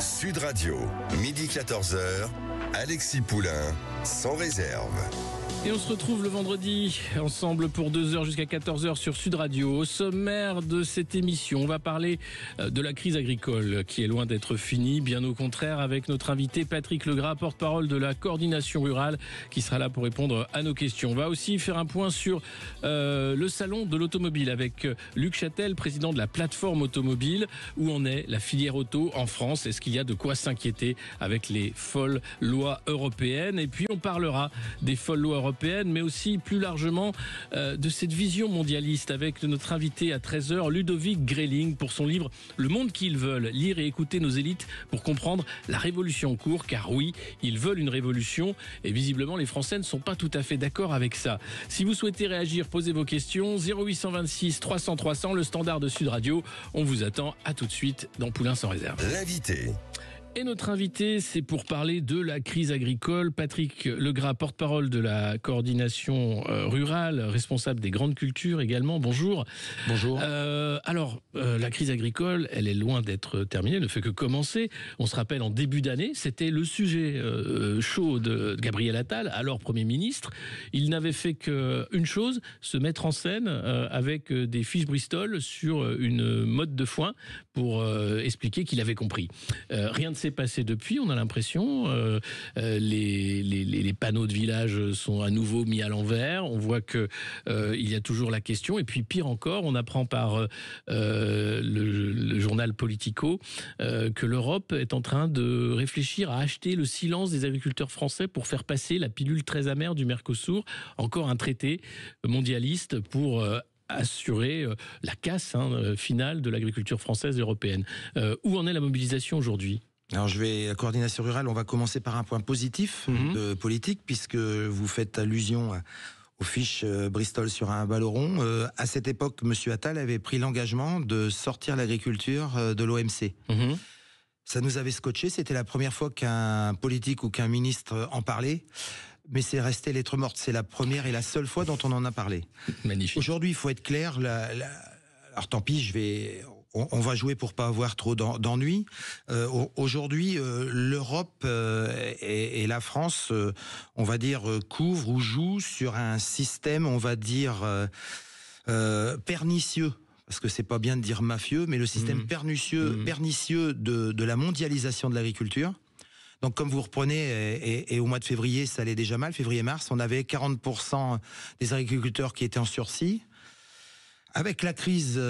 Sud Radio, midi 14h, Alexis Poulain, sans réserve. Et on se retrouve le vendredi ensemble pour 2 heures jusqu'à 14h sur Sud Radio. Au sommaire de cette émission, on va parler de la crise agricole qui est loin d'être finie, bien au contraire, avec notre invité Patrick Legras, porte-parole de la coordination rurale, qui sera là pour répondre à nos questions. On va aussi faire un point sur le salon de l'automobile avec Luc Châtel, président de la plateforme automobile. Où en est la filière auto en France? Est-ce qu'il y a de quoi s'inquiéter avec les folles lois européennes? Et puis on parlera des folles lois européennes, mais aussi plus largement de cette vision mondialiste avec notre invité à 13h, Ludovic Greyling, pour son livre Le monde qu'ils veulent, lire et écouter nos élites pour comprendre la révolution en cours, car oui, ils veulent une révolution et visiblement les Français ne sont pas tout à fait d'accord avec ça. Si vous souhaitez réagir, posez vos questions, 0826 300 300, le standard de Sud Radio. On vous attend, à tout de suite dans Poulain sans réserve. L'invité. Et notre invité, c'est pour parler de la crise agricole. Patrick Legras, porte-parole de la coordination rurale, responsable des grandes cultures également. Bonjour. Bonjour. La crise agricole, elle est loin d'être terminée, ne fait que commencer. On se rappelle, en début d'année, c'était le sujet chaud de Gabriel Attal, alors Premier ministre. Il n'avait fait qu'une chose, se mettre en scène avec des fiches Bristol sur une mode de foin pour expliquer qu'il avait compris. Rien ne s'est passé depuis, on a l'impression. Les panneaux de village sont à nouveau mis à l'envers. On voit que il y a toujours la question. Et puis pire encore, on apprend par le journal Politico que l'Europe est en train de réfléchir à acheter le silence des agriculteurs français pour faire passer la pilule très amère du Mercosur. Encore un traité mondialiste pour assurer la casse finale de l'agriculture française et européenne. Où en est la mobilisation aujourd'hui ? Alors la coordination rurale, on va commencer par un point positif de politique, puisque vous faites allusion aux fiches Bristol sur un ballon rond. À cette époque, M. Attal avait pris l'engagement de sortir l'agriculture de l'OMC. Ça nous avait scotché, c'était la première fois qu'un politique ou qu'un ministre en parlait. Mais c'est resté lettre morte. C'est la première et la seule fois dont on en a parlé. Magnifique. Aujourd'hui, il faut être clair. Alors tant pis, on va jouer pour pas avoir trop d'ennuis. Aujourd'hui, l'Europe et la France, on va dire, couvrent ou jouent sur un système, on va dire, pernicieux. Parce que c'est pas bien de dire mafieux, mais le système pernicieux de la mondialisation de l'agriculture. Donc, comme vous reprenez, et au mois de février, ça allait déjà mal, février-mars, on avait 40% des agriculteurs qui étaient en sursis. Avec la crise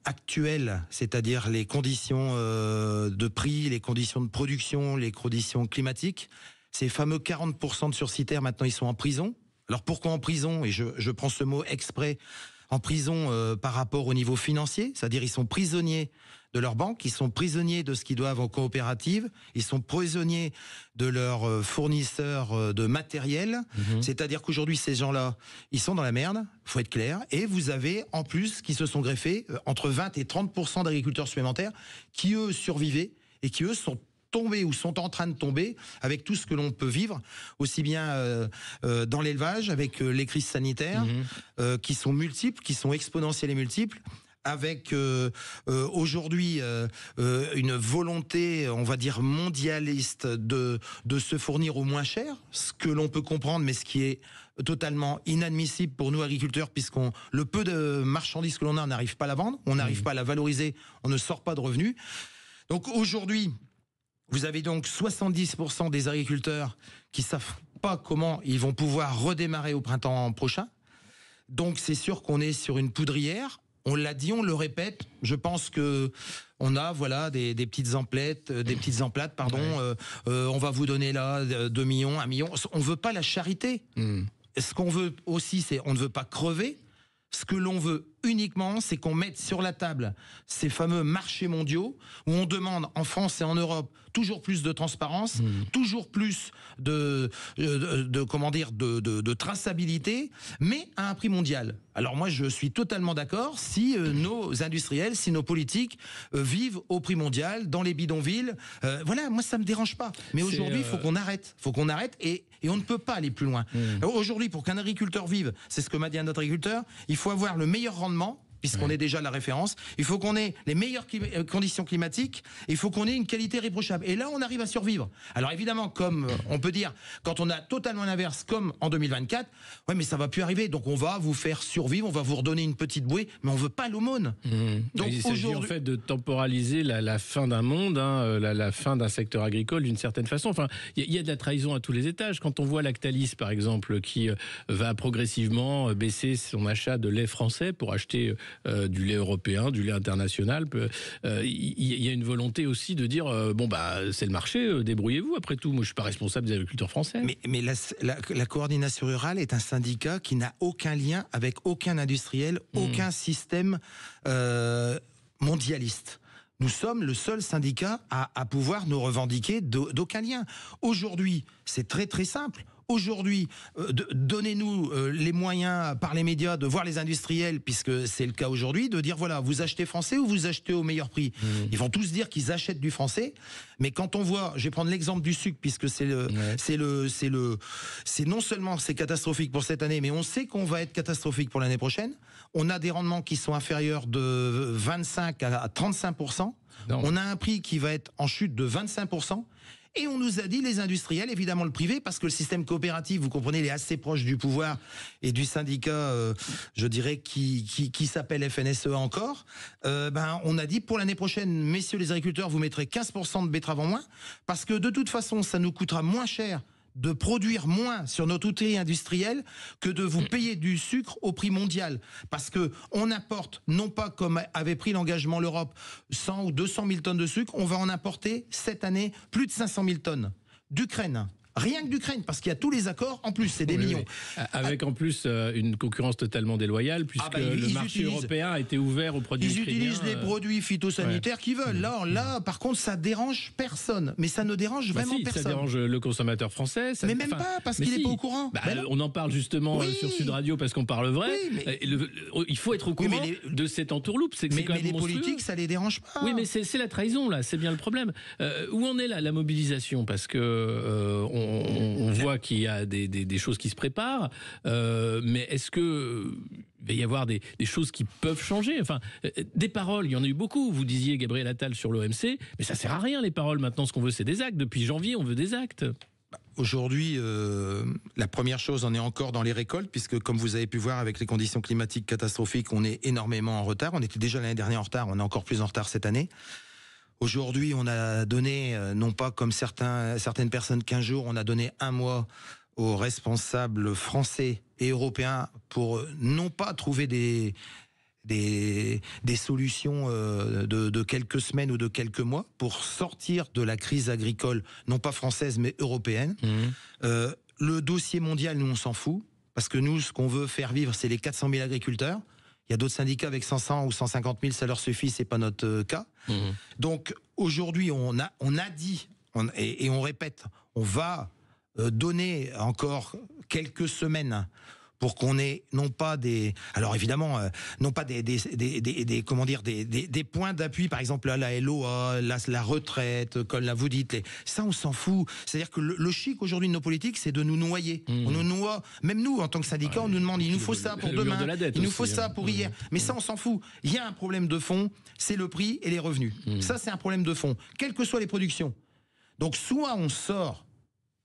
actuelle, c'est-à-dire les conditions de prix, les conditions de production, les conditions climatiques, ces fameux 40% de sursitaires, maintenant, ils sont en prison. Alors, pourquoi en prison? Et je prends ce mot exprès, en prison par rapport au niveau financier, c'est-à-dire ils sont prisonniers de leur banque, ils sont prisonniers de ce qu'ils doivent aux coopératives, ils sont prisonniers de leurs fournisseurs de matériel, c'est-à-dire qu'aujourd'hui ces gens-là, ils sont dans la merde, faut être clair, et vous avez en plus qui se sont greffés entre 20 et 30% d'agriculteurs supplémentaires qui eux survivaient et qui eux sont tombés ou sont en train de tomber avec tout ce que l'on peut vivre, aussi bien dans l'élevage, avec les crises sanitaires qui sont multiples, qui sont exponentielles et multiples, avec aujourd'hui une volonté, on va dire, mondialiste de se fournir au moins cher, ce que l'on peut comprendre, mais ce qui est totalement inadmissible pour nous agriculteurs, puisqu'on le peu de marchandises que l'on a, on n'arrive pas à la vendre, on n'arrive pas à la valoriser, on ne sort pas de revenus. Donc aujourd'hui, vous avez donc 70% des agriculteurs qui savent pas comment ils vont pouvoir redémarrer au printemps prochain. Donc c'est sûr qu'on est sur une poudrière. On l'a dit, on le répète. Je pense que on a des petites emplettes, on va vous donner là 2 millions, 1 million. On veut pas la charité. Ce qu'on veut aussi, c'est on ne veut pas crever. Ce que l'on veut uniquement, c'est qu'on mette sur la table ces fameux marchés mondiaux où on demande en France et en Europe toujours plus de transparence, toujours plus de traçabilité, mais à un prix mondial. Alors moi, je suis totalement d'accord si nos industriels, si nos politiques vivent au prix mondial, dans les bidonvilles. Moi, ça me dérange pas. Mais aujourd'hui, il faut qu'on arrête. Il faut qu'on arrête et on ne peut pas aller plus loin. Aujourd'hui, pour qu'un agriculteur vive, c'est ce que m'a dit un autre agriculteur, il faut avoir le meilleur rendement puisqu'on est déjà la référence. Il faut qu'on ait les meilleures conditions climatiques. Il faut qu'on ait une qualité irréprochable. Et là, on arrive à survivre. Alors évidemment, comme on peut dire, quand on a totalement l'inverse, comme en 2024, ouais, mais ça va plus arriver. Donc on va vous faire survivre, on va vous redonner une petite bouée, mais on veut pas l'aumône. Donc il s'agit en fait de temporaliser la fin d'un monde, la fin d'un secteur agricole d'une certaine façon. Enfin, il y a de la trahison à tous les étages. Quand on voit Lactalis, par exemple, qui va progressivement baisser son achat de lait français pour acheter du lait européen, du lait international, il y a une volonté aussi de dire c'est le marché, débrouillez-vous. Après tout, moi je suis pas responsable des agriculteurs français. Mais la coordination rurale est un syndicat qui n'a aucun lien avec aucun industriel, aucun système mondialiste. Nous sommes le seul syndicat à pouvoir nous revendiquer d'aucun lien. Aujourd'hui, c'est très très simple. Aujourd'hui, donnez-nous les moyens par les médias de voir les industriels, puisque c'est le cas aujourd'hui, de dire voilà, vous achetez français ou vous achetez au meilleur prix. Ils vont tous dire qu'ils achètent du français, mais quand on voit, je vais prendre l'exemple du sucre, puisque c'est non seulement c'est catastrophique pour cette année, mais on sait qu'on va être catastrophique pour l'année prochaine. On a des rendements qui sont inférieurs de 25 à 35%. Non. On a un prix qui va être en chute de 25%. Et on nous a dit, les industriels, évidemment le privé, parce que le système coopératif, vous comprenez, il est assez proche du pouvoir et du syndicat, je dirais, qui s'appelle FNSEA encore. On a dit, pour l'année prochaine, messieurs les agriculteurs, vous mettrez 15% de betteraves en moins, parce que de toute façon, ça nous coûtera moins cher de produire moins sur notre outil industriel que de vous payer du sucre au prix mondial. Parce que on importe, non pas comme avait pris l'engagement l'Europe, 100 ou 200 000 tonnes de sucre, on va en importer cette année plus de 500 000 tonnes d'Ukraine. Rien que d'Ukraine, parce qu'il y a tous les accords, en plus, c'est des millions. Oui. Avec en plus une concurrence totalement déloyale, puisque le marché européen a été ouvert aux produits ukrainiens. Ils utilisent les produits phytosanitaires qu'ils veulent. Là, par contre, ça dérange personne. Mais ça ne dérange vraiment personne. Ça dérange le consommateur français. Mais même pas, parce qu'il n'est pas au courant. On en parle justement sur Sud Radio, parce qu'on parle vrai. Il faut être au courant de cette entourloupe. Mais les politiques, ça les dérange pas. Oui, mais c'est la trahison, là. C'est bien le problème. Où en est la mobilisation ? Parce que on voit qu'il y a des choses qui se préparent, mais est-ce que il va y avoir des choses qui peuvent changer ? Enfin, des paroles, il y en a eu beaucoup. Vous disiez Gabriel Attal sur l'OMC, mais ça sert à rien les paroles. Maintenant, ce qu'on veut, c'est des actes. Depuis janvier, on veut des actes. Aujourd'hui, la première chose, on est encore dans les récoltes, puisque comme vous avez pu voir avec les conditions climatiques catastrophiques, on est énormément en retard. On était déjà l'année dernière en retard, on est encore plus en retard cette année. Aujourd'hui, on a donné, non pas comme certaines personnes 15 jours, on a donné 1 mois aux responsables français et européens pour non pas trouver des solutions de quelques semaines ou de quelques mois pour sortir de la crise agricole, non pas française mais européenne. Le dossier mondial, nous on s'en fout, parce que nous, ce qu'on veut faire vivre, c'est les 400 000 agriculteurs. Il y a d'autres syndicats avec 500 ou 150 000, ça leur suffit, c'est pas notre cas. Donc aujourd'hui, on a dit, et on répète, on va donner encore quelques semaines pour qu'on ait non pas alors évidemment non pas des points d'appui, par exemple là, la LOA, la retraite, comme là vous dites, ça on s'en fout. C'est-à-dire que le chic aujourd'hui de nos politiques, c'est de nous noyer. On nous noie, même nous en tant que syndicat, on nous demande il nous faut ça pour demain, il nous faut ça pour hier. Mais ça on s'en fout. Il y a un problème de fond, c'est le prix et les revenus. Ça c'est un problème de fond, quelles que soient les productions. Donc soit on sort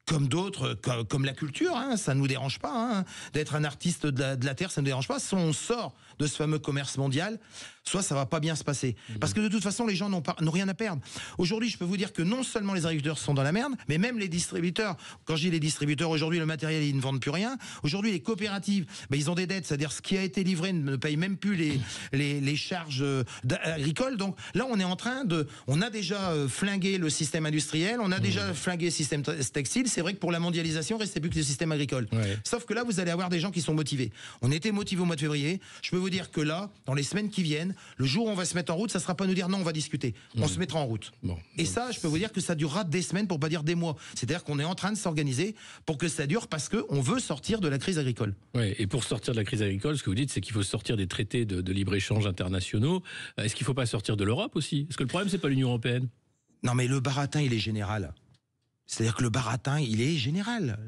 comme d'autres, comme la culture, ça ne nous dérange pas. D'être un artiste de la terre, ça ne nous dérange pas. Si on sort de ce fameux commerce mondial, soit ça va pas bien se passer. Parce que de toute façon, les gens n'ont rien à perdre. Aujourd'hui, je peux vous dire que non seulement les agriculteurs sont dans la merde, mais même les distributeurs. Quand je dis les distributeurs, aujourd'hui, le matériel, ils ne vendent plus rien. Aujourd'hui, les coopératives, ils ont des dettes, c'est-à-dire ce qui a été livré ne paye même plus les charges agricoles. Donc là, on est en train on a déjà flingué le système industriel, on a déjà flingué le système textile. C'est vrai que pour la mondialisation, il ne restait plus que le système agricole. Ouais. Sauf que là, vous allez avoir des gens qui sont motivés. On était motivés au mois de février. Je peux vous dire que là, dans les semaines qui viennent, le jour où on va se mettre en route, ça ne sera pas nous dire non, on va discuter. On se mettra en route. Et ça, je peux vous dire que ça durera des semaines, pour ne pas dire des mois. C'est-à-dire qu'on est en train de s'organiser pour que ça dure, parce qu'on veut sortir de la crise agricole. Ouais, et pour sortir de la crise agricole, ce que vous dites, c'est qu'il faut sortir des traités de libre-échange internationaux. Est-ce qu'il ne faut pas sortir de l'Europe aussi ? Parce que le problème, ce n'est pas l'Union européenne. Non, mais le baratin, il est général. C'est-à-dire que le baratin, il est général.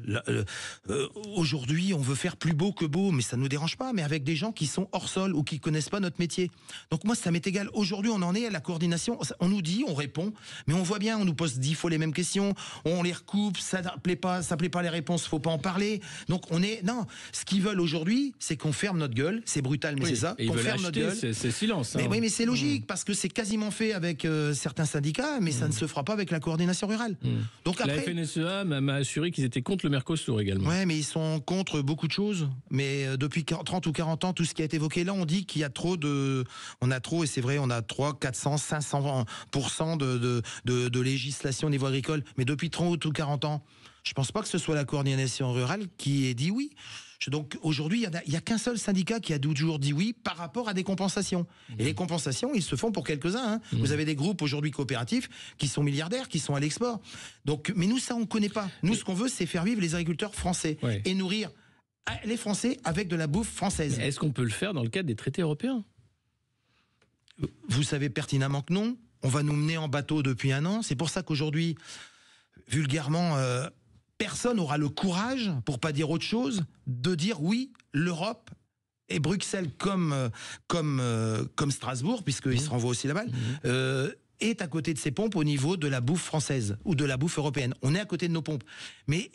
Aujourd'hui, on veut faire plus beau que beau, mais ça ne nous dérange pas, mais avec des gens qui sont hors sol ou qui connaissent pas notre métier. Donc moi, ça m'est égal. Aujourd'hui, on en est à la coordination. On nous dit, on répond, mais on voit bien, on nous pose 10 fois les mêmes questions, on les recoupe, ça plaît pas les réponses, faut pas en parler. Donc non, ce qu'ils veulent aujourd'hui, c'est qu'on ferme notre gueule. C'est brutal, mais c'est ça. Qu'on ferme notre gueule. C'est silence. Mais oui, mais c'est logique, parce que c'est quasiment fait avec certains syndicats, mais ça ne se fera pas avec la coordination rurale. Donc la FNSEA m'a assuré qu'ils étaient contre le Mercosur également. Ouais, mais ils sont contre beaucoup de choses. Mais depuis 30 ou 40 ans, tout ce qui a été évoqué là, on dit qu'il y a on a trop, et c'est vrai, on a 300, 400, 500% de législation au niveau agricole. Mais depuis 30 ou 40 ans, je pense pas que ce soit la coordination rurale qui ait dit oui. Donc aujourd'hui, il n'y a qu'un seul syndicat qui a toujours dit oui par rapport à des compensations. Et les compensations, ils se font pour quelques-uns. Hein. Vous avez des groupes aujourd'hui coopératifs qui sont milliardaires, qui sont à l'export. Donc, mais nous, ça, on ne connaît pas. Nous, ce qu'on veut, c'est faire vivre les agriculteurs français et nourrir les Français avec de la bouffe française. Est-ce qu'on peut le faire dans le cadre des traités européens? Vous savez pertinemment que non. On va nous mener en bateau depuis 1 an. C'est pour ça qu'aujourd'hui, vulgairement... personne n'aura le courage, pour pas dire autre chose, de dire oui, l'Europe et Bruxelles comme Strasbourg, puisqu'il se renvoie aussi la balle, est à côté de ses pompes au niveau de la bouffe française ou de la bouffe européenne. On est à côté de nos pompes. Mais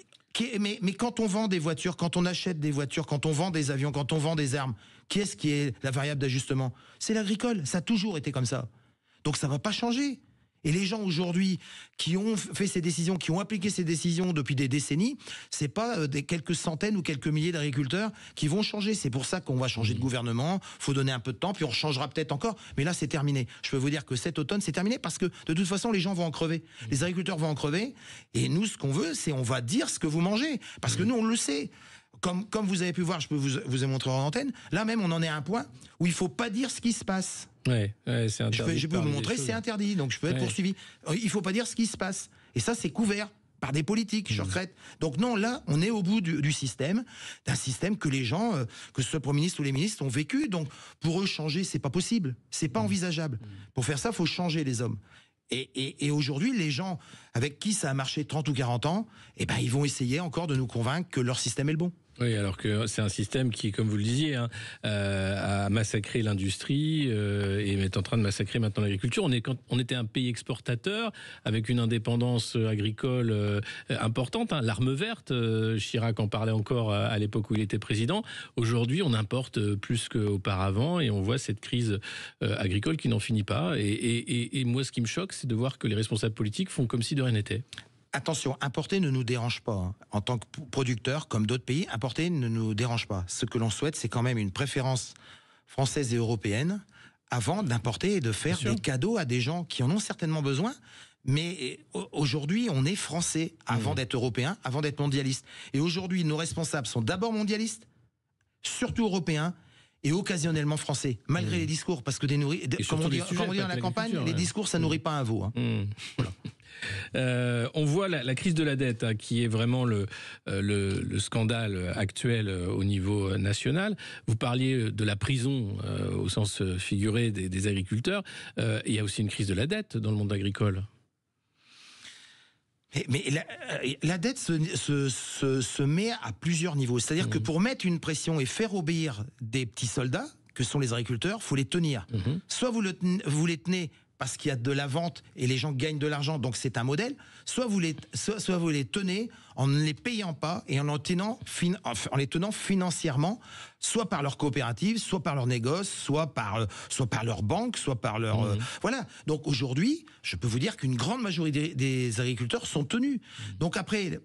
quand on vend des voitures, quand on achète des voitures, quand on vend des avions, quand on vend des armes, qui est-ce qui est la variable d'ajustement? C'est l'agricole. Ça a toujours été comme ça. Donc ça va pas changer. Et les gens aujourd'hui qui ont fait ces décisions, qui ont appliqué ces décisions depuis des décennies, c'est pas des quelques centaines ou quelques milliers d'agriculteurs qui vont changer. C'est pour ça qu'on va changer de gouvernement. Faut donner un peu de temps, puis on changera peut-être encore. Mais là, c'est terminé. Je peux vous dire que cet automne, c'est terminé parce que de toute façon, les gens vont en crever. Les agriculteurs vont en crever. Et nous, ce qu'on veut, c'est on va dire ce que vous mangez, parce que nous, on le sait. Comme vous avez pu voir, je peux vous ai montré en antenne. Là même, on en est à un point où il faut pas dire ce qui se passe. Ouais, c'est interdit. Je peux vous montrer, c'est interdit, donc je peux être poursuivi. Il faut pas dire ce qui se passe. Et ça, c'est couvert par des politiques, je regrette. Donc non, là, on est au bout du système, d'un système que les gens, que ce soit le Premier ministre ou les ministres, ont vécu. Donc pour eux, changer, c'est pas possible, c'est pas envisageable. Pour faire ça, il faut changer les hommes. Et aujourd'hui, les gens avec qui ça a marché 30 ou 40 ans, eh ben, ils vont essayer encore de nous convaincre que leur système est le bon. Oui, alors que c'est un système qui, comme vous le disiez, a massacré l'industrie et est en train de massacrer maintenant l'agriculture. On était un pays exportateur avec une indépendance agricole importante, l'arme verte. Chirac en parlait encore à l'époque où il était président. Aujourd'hui, on importe plus qu'auparavant et on voit cette crise agricole qui n'en finit pas. Et moi, ce qui me choque, c'est de voir que les responsables politiques font comme si de rien n'était. Attention, importer ne nous dérange pas. En tant que producteur, comme d'autres pays, importer ne nous dérange pas. Ce que l'on souhaite, c'est quand même une préférence française et européenne avant d'importer et de faire des cadeaux à des gens qui en ont certainement besoin. Mais aujourd'hui, on est français avant d'être européen, avant d'être mondialiste. Et aujourd'hui, nos responsables sont d'abord mondialistes, surtout européens, et occasionnellement français, malgré les discours, parce que comme on dit dans la campagne, les discours, ça nourrit pas un veau. Hein. Voilà. On voit la crise de la dette qui est vraiment le scandale actuel au niveau national. Vous parliez de la prison au sens figuré des agriculteurs. Il y a aussi une crise de la dette dans le monde agricole. Mais la dette se met à plusieurs niveaux. C'est-à-dire que pour mettre une pression et faire obéir des petits soldats, que sont les agriculteurs, faut les tenir. Soit vous les tenez parce qu'il y a de la vente et les gens gagnent de l'argent, donc c'est un modèle, soit vous les tenez en ne les payant pas et en les tenant financièrement, soit par leur coopérative, soit par leur négoce, soit par leur banque, soit par leur... voilà. Donc aujourd'hui, je peux vous dire qu'une grande majorité des agriculteurs sont tenus. Donc après...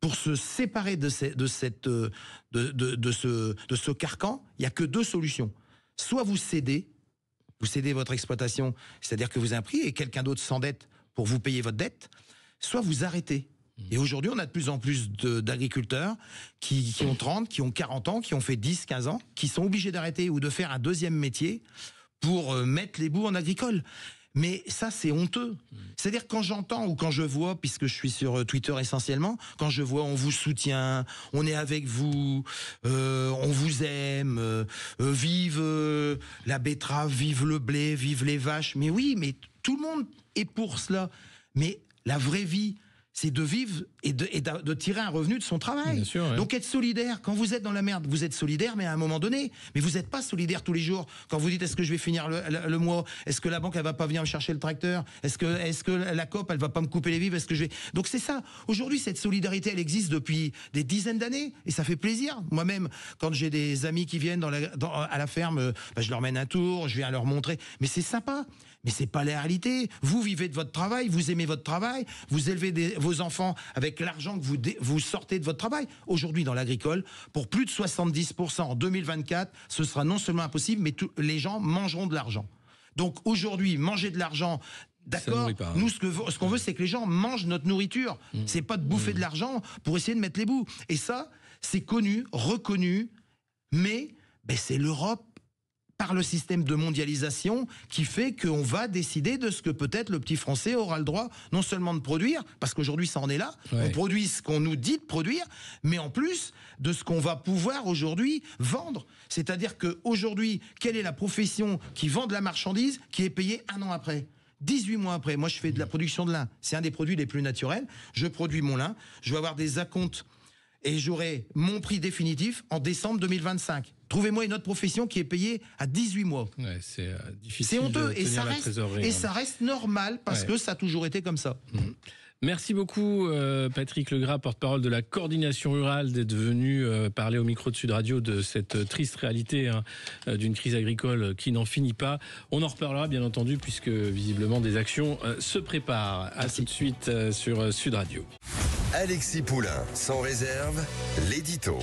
Pour se séparer de ce carcan, il n'y a que 2 solutions. Soit vous cédez votre exploitation, c'est-à-dire que vous avez un prix et quelqu'un d'autre s'endette pour vous payer votre dette, soit vous arrêtez. Et aujourd'hui, on a de plus en plus d'agriculteurs qui ont 30, qui ont 40 ans, qui ont fait 10, 15 ans, qui sont obligés d'arrêter ou de faire un deuxième métier pour mettre les bouts en agricole. Mais ça, c'est honteux. C'est-à-dire quand j'entends ou quand je vois, puisque je suis sur Twitter essentiellement, quand je vois on vous soutient, on est avec vous, on vous aime, vive la betterave, vive le blé, vive les vaches. Mais oui, mais tout le monde est pour cela. Mais la vraie vie, c'est de vivre et de tirer un revenu de son travail. Bien sûr, ouais. Donc être solidaire, quand vous êtes dans la merde, vous êtes solidaire, mais à un moment donné, mais vous n'êtes pas solidaire tous les jours. Quand vous dites est-ce que je vais finir le mois, est-ce que la banque elle va pas venir me chercher le tracteur, est-ce que la COP elle va pas me couper les vivres, est-ce que je vais... Donc c'est ça. Aujourd'hui cette solidarité elle existe depuis des dizaines d'années et ça fait plaisir. Moi-même quand j'ai des amis qui viennent à la ferme, je leur mène un tour, je viens leur montrer, mais c'est sympa. Mais c'est pas la réalité. Vous vivez de votre travail, vous aimez votre travail, vous élevez vos enfants avec l'argent que vous sortez de votre travail. Aujourd'hui, dans l'agricole, pour plus de 70% en 2024, ce sera non seulement impossible, mais les gens mangeront de l'argent. Donc aujourd'hui, manger de l'argent, d'accord, nous ce qu'on veut, c'est que les gens mangent notre nourriture. C'est pas de bouffer de l'argent pour essayer de mettre les bouts. Et ça, c'est connu, reconnu, mais c'est l'Europe, par le système de mondialisation qui fait qu'on va décider de ce que peut-être le petit Français aura le droit non seulement de produire, parce qu'aujourd'hui ça en est là, on produit ce qu'on nous dit de produire, mais en plus de ce qu'on va pouvoir aujourd'hui vendre. C'est-à-dire qu'aujourd'hui, quelle est la profession qui vend de la marchandise qui est payée 1 an après ? 18 mois après, moi je fais de la production de lin, c'est un des produits les plus naturels, je produis mon lin, je vais avoir des acomptes et j'aurai mon prix définitif en décembre 2025. Trouvez-moi une autre profession qui est payée à 18 mois. Ouais, c'est difficile. C'est honteux et ça reste normal parce que ça a toujours été comme ça. Merci beaucoup Patrick Legras, porte-parole de la coordination rurale, d'être venu parler au micro de Sud Radio de cette triste réalité d'une crise agricole qui n'en finit pas. On en reparlera bien entendu puisque visiblement des actions se préparent. À tout de suite sur Sud Radio. Alexis Poulain, sans réserve, l'édito.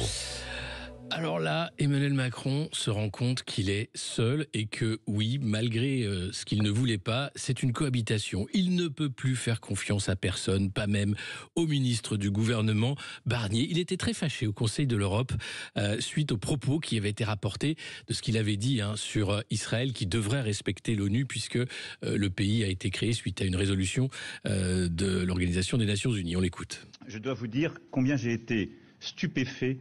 Alors là, Emmanuel Macron se rend compte qu'il est seul et que oui, malgré ce qu'il ne voulait pas, c'est une cohabitation. Il ne peut plus faire confiance à personne, pas même au ministre du gouvernement Barnier. Il était très fâché au Conseil de l'Europe suite aux propos qui avaient été rapportés de ce qu'il avait dit sur Israël qui devrait respecter l'ONU puisque le pays a été créé suite à une résolution de l'Organisation des Nations Unies. On l'écoute. Je dois vous dire combien j'ai été stupéfait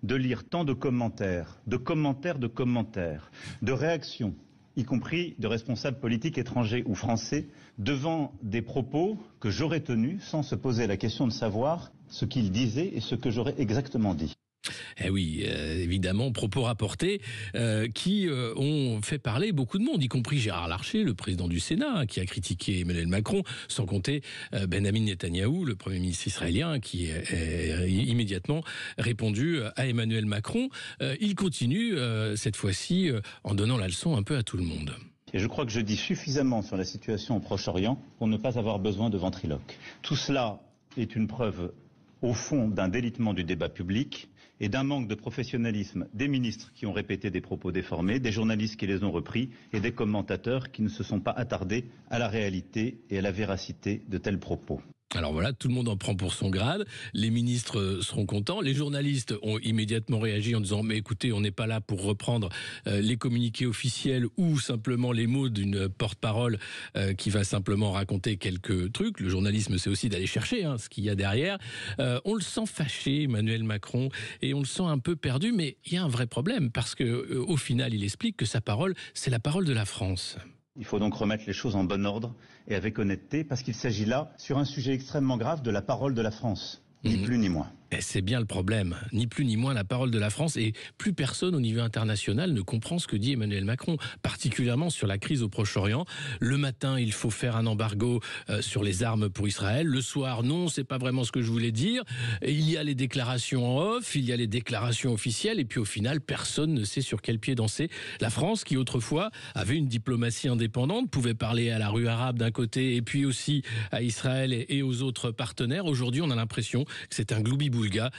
de lire tant de commentaires, de réactions, y compris de responsables politiques étrangers ou français, devant des propos que j'aurais tenus sans se poser la question de savoir ce qu'ils disaient et ce que j'aurais exactement dit. Eh oui, évidemment, propos rapportés qui ont fait parler beaucoup de monde, y compris Gérard Larcher, le président du Sénat, qui a critiqué Emmanuel Macron, sans compter Benjamin Netanyahou, le Premier ministre israélien, qui a immédiatement répondu à Emmanuel Macron. Il continue, cette fois-ci, en donnant la leçon un peu à tout le monde. Et je crois que je dis suffisamment sur la situation au Proche-Orient pour ne pas avoir besoin de ventriloque. Tout cela est une preuve, au fond, d'un délitement du débat public et d'un manque de professionnalisme des ministres qui ont répété des propos déformés, des journalistes qui les ont repris et des commentateurs qui ne se sont pas attardés à la réalité et à la véracité de tels propos. Alors voilà, tout le monde en prend pour son grade, les ministres seront contents, les journalistes ont immédiatement réagi en disant « mais écoutez, on n'est pas là pour reprendre les communiqués officiels ou simplement les mots d'une porte-parole qui va simplement raconter quelques trucs ». Le journalisme, c'est aussi d'aller chercher ce qu'il y a derrière. On le sent fâché, Emmanuel Macron, et on le sent un peu perdu, mais il y a un vrai problème parce que au final, il explique que sa parole, c'est la parole de la France. Il faut donc remettre les choses en bon ordre et avec honnêteté, parce qu'il s'agit là, sur un sujet extrêmement grave, de la parole de la France. Ni plus ni moins. Et c'est bien le problème, ni plus ni moins la parole de la France, et plus personne au niveau international ne comprend ce que dit Emmanuel Macron, particulièrement sur la crise au Proche-Orient. Le matin, il faut faire un embargo sur les armes pour Israël. Le soir, non, c'est pas vraiment ce que je voulais dire. Et il y a les déclarations en off, il y a les déclarations officielles, et puis au final, personne ne sait sur quel pied danser. La France, qui autrefois avait une diplomatie indépendante, pouvait parler à la rue arabe d'un côté, et puis aussi à Israël et aux autres partenaires. Aujourd'hui, on a l'impression que c'est un gloubi-boulga.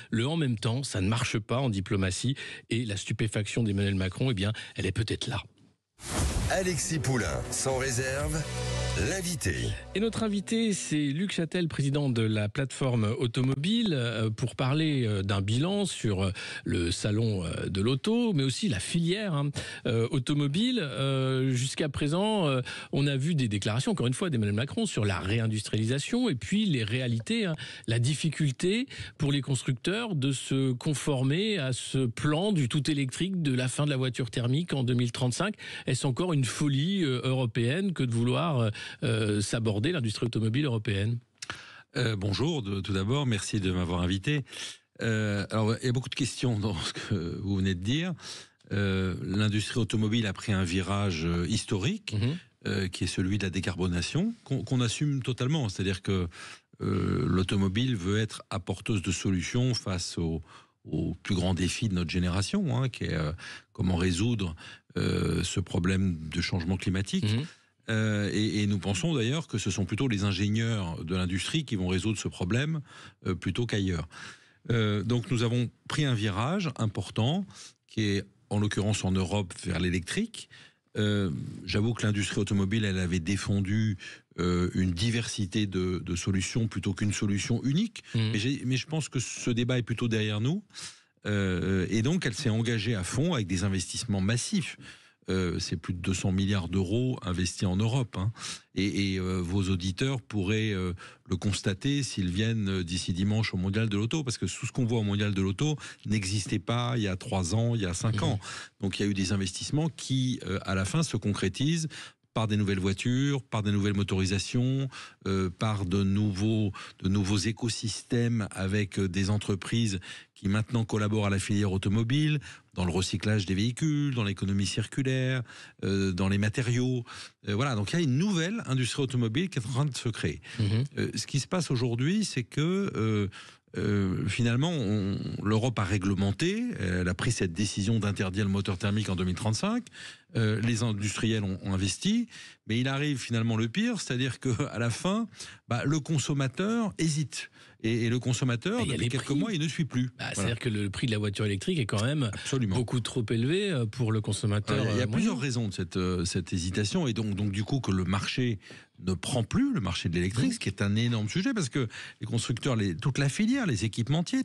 Le en même temps, ça ne marche pas en diplomatie et la stupéfaction d'Emmanuel Macron, eh bien, elle est peut-être là. Alexis Poulain, sans réserve, l'invité. Et notre invité, c'est Luc Chatel, président de la plateforme automobile, pour parler d'un bilan sur le salon de l'auto, mais aussi la filière automobile. Jusqu'à présent, on a vu des déclarations, encore une fois, d'Emmanuel Macron sur la réindustrialisation et puis les réalités, la difficulté pour les constructeurs de se conformer à ce plan du tout électrique de la fin de la voiture thermique en 2035. Est-ce encore une folie européenne que de vouloir s'aborder l'industrie automobile européenne? Bonjour, tout d'abord, merci de m'avoir invité. Alors, il y a beaucoup de questions dans ce que vous venez de dire. L'industrie automobile a pris un virage historique, qui est celui de la décarbonation, qu'on assume totalement. C'est-à-dire que l'automobile veut être apporteuse de solutions face au plus grand défi de notre génération, qui est comment résoudre ce problème de changement climatique. Et nous pensons d'ailleurs que ce sont plutôt les ingénieurs de l'industrie qui vont résoudre ce problème plutôt qu'ailleurs. Donc nous avons pris un virage important qui est en l'occurrence en Europe vers l'électrique. J'avoue que l'industrie automobile, elle avait défendu une diversité de solutions plutôt qu'une solution unique. Mais je pense que ce débat est plutôt derrière nous. Et donc elle s'est engagée à fond avec des investissements massifs. C'est plus de 200 milliards d'euros investis en Europe. Et vos auditeurs pourraient le constater s'ils viennent d'ici dimanche au Mondial de l'Auto, parce que tout ce qu'on voit au Mondial de l'Auto n'existait pas il y a 3 ans, il y a 5 ans. Donc il y a eu des investissements qui, à la fin, se concrétisent par des nouvelles voitures, par des nouvelles motorisations, par de nouveaux écosystèmes avec des entreprises qui maintenant collaborent à la filière automobile, dans le recyclage des véhicules, dans l'économie circulaire, dans les matériaux. Voilà, donc il y a une nouvelle industrie automobile qui est en train de se créer. Ce qui se passe aujourd'hui, c'est que finalement, l'Europe a réglementé, elle a pris cette décision d'interdire le moteur thermique en 2035. Les industriels ont investi, mais il arrive finalement le pire, c'est-à-dire qu'à la fin, le consommateur hésite. Et le consommateur, depuis quelques mois, il ne suit plus. C'est-à-dire que le prix de la voiture électrique est quand même beaucoup trop élevé pour le consommateur. Il y a plusieurs raisons de cette hésitation, et donc du coup que le marché ne prend plus, le marché de l'électrique, ce qui est un énorme sujet, parce que les constructeurs, toute la filière, les équipementiers,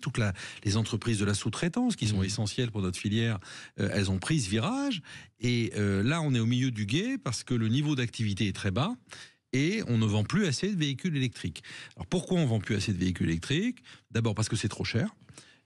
les entreprises de la sous-traitance, qui sont essentielles pour notre filière, elles ont pris ce virage. Et là, on est au milieu du gué, parce que le niveau d'activité est très bas. Et on ne vend plus assez de véhicules électriques. Alors pourquoi on ne vend plus assez de véhicules électriques ? D'abord parce que c'est trop cher.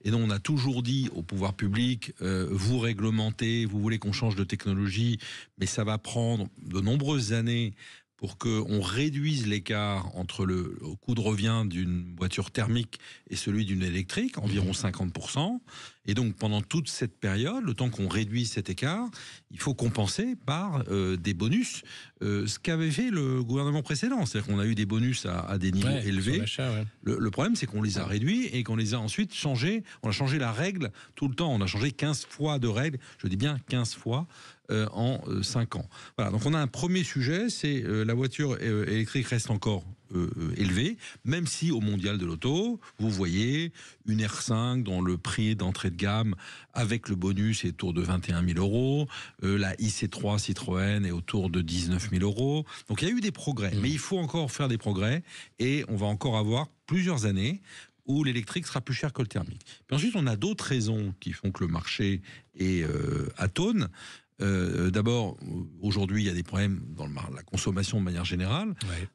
Et donc on a toujours dit au pouvoir public, vous réglementez, vous voulez qu'on change de technologie, mais ça va prendre de nombreuses années pour qu'on réduise l'écart entre le coût de revient d'une voiture thermique et celui d'une électrique, environ 50%. Et donc, pendant toute cette période, le temps qu'on réduise cet écart, il faut compenser par des bonus, ce qu'avait fait le gouvernement précédent. C'est-à-dire qu'on a eu des bonus à des niveaux élevés. Le problème, c'est qu'on les a réduits et qu'on les a ensuite changés. On a changé la règle tout le temps. On a changé 15 fois de règle. Je dis bien 15 fois. En 5 ans. Voilà, donc on a un premier sujet, c'est la voiture électrique reste encore élevée, même si au Mondial de l'Auto, vous voyez une R5 dont le prix d'entrée de gamme avec le bonus est autour de 21 000 euros, la IC3 Citroën est autour de 19 000 euros. Donc il y a eu des progrès, mais il faut encore faire des progrès et on va encore avoir plusieurs années où l'électrique sera plus cher que le thermique. Puis ensuite, on a d'autres raisons qui font que le marché est atone. D'abord, aujourd'hui, il y a des problèmes dans la consommation de manière générale.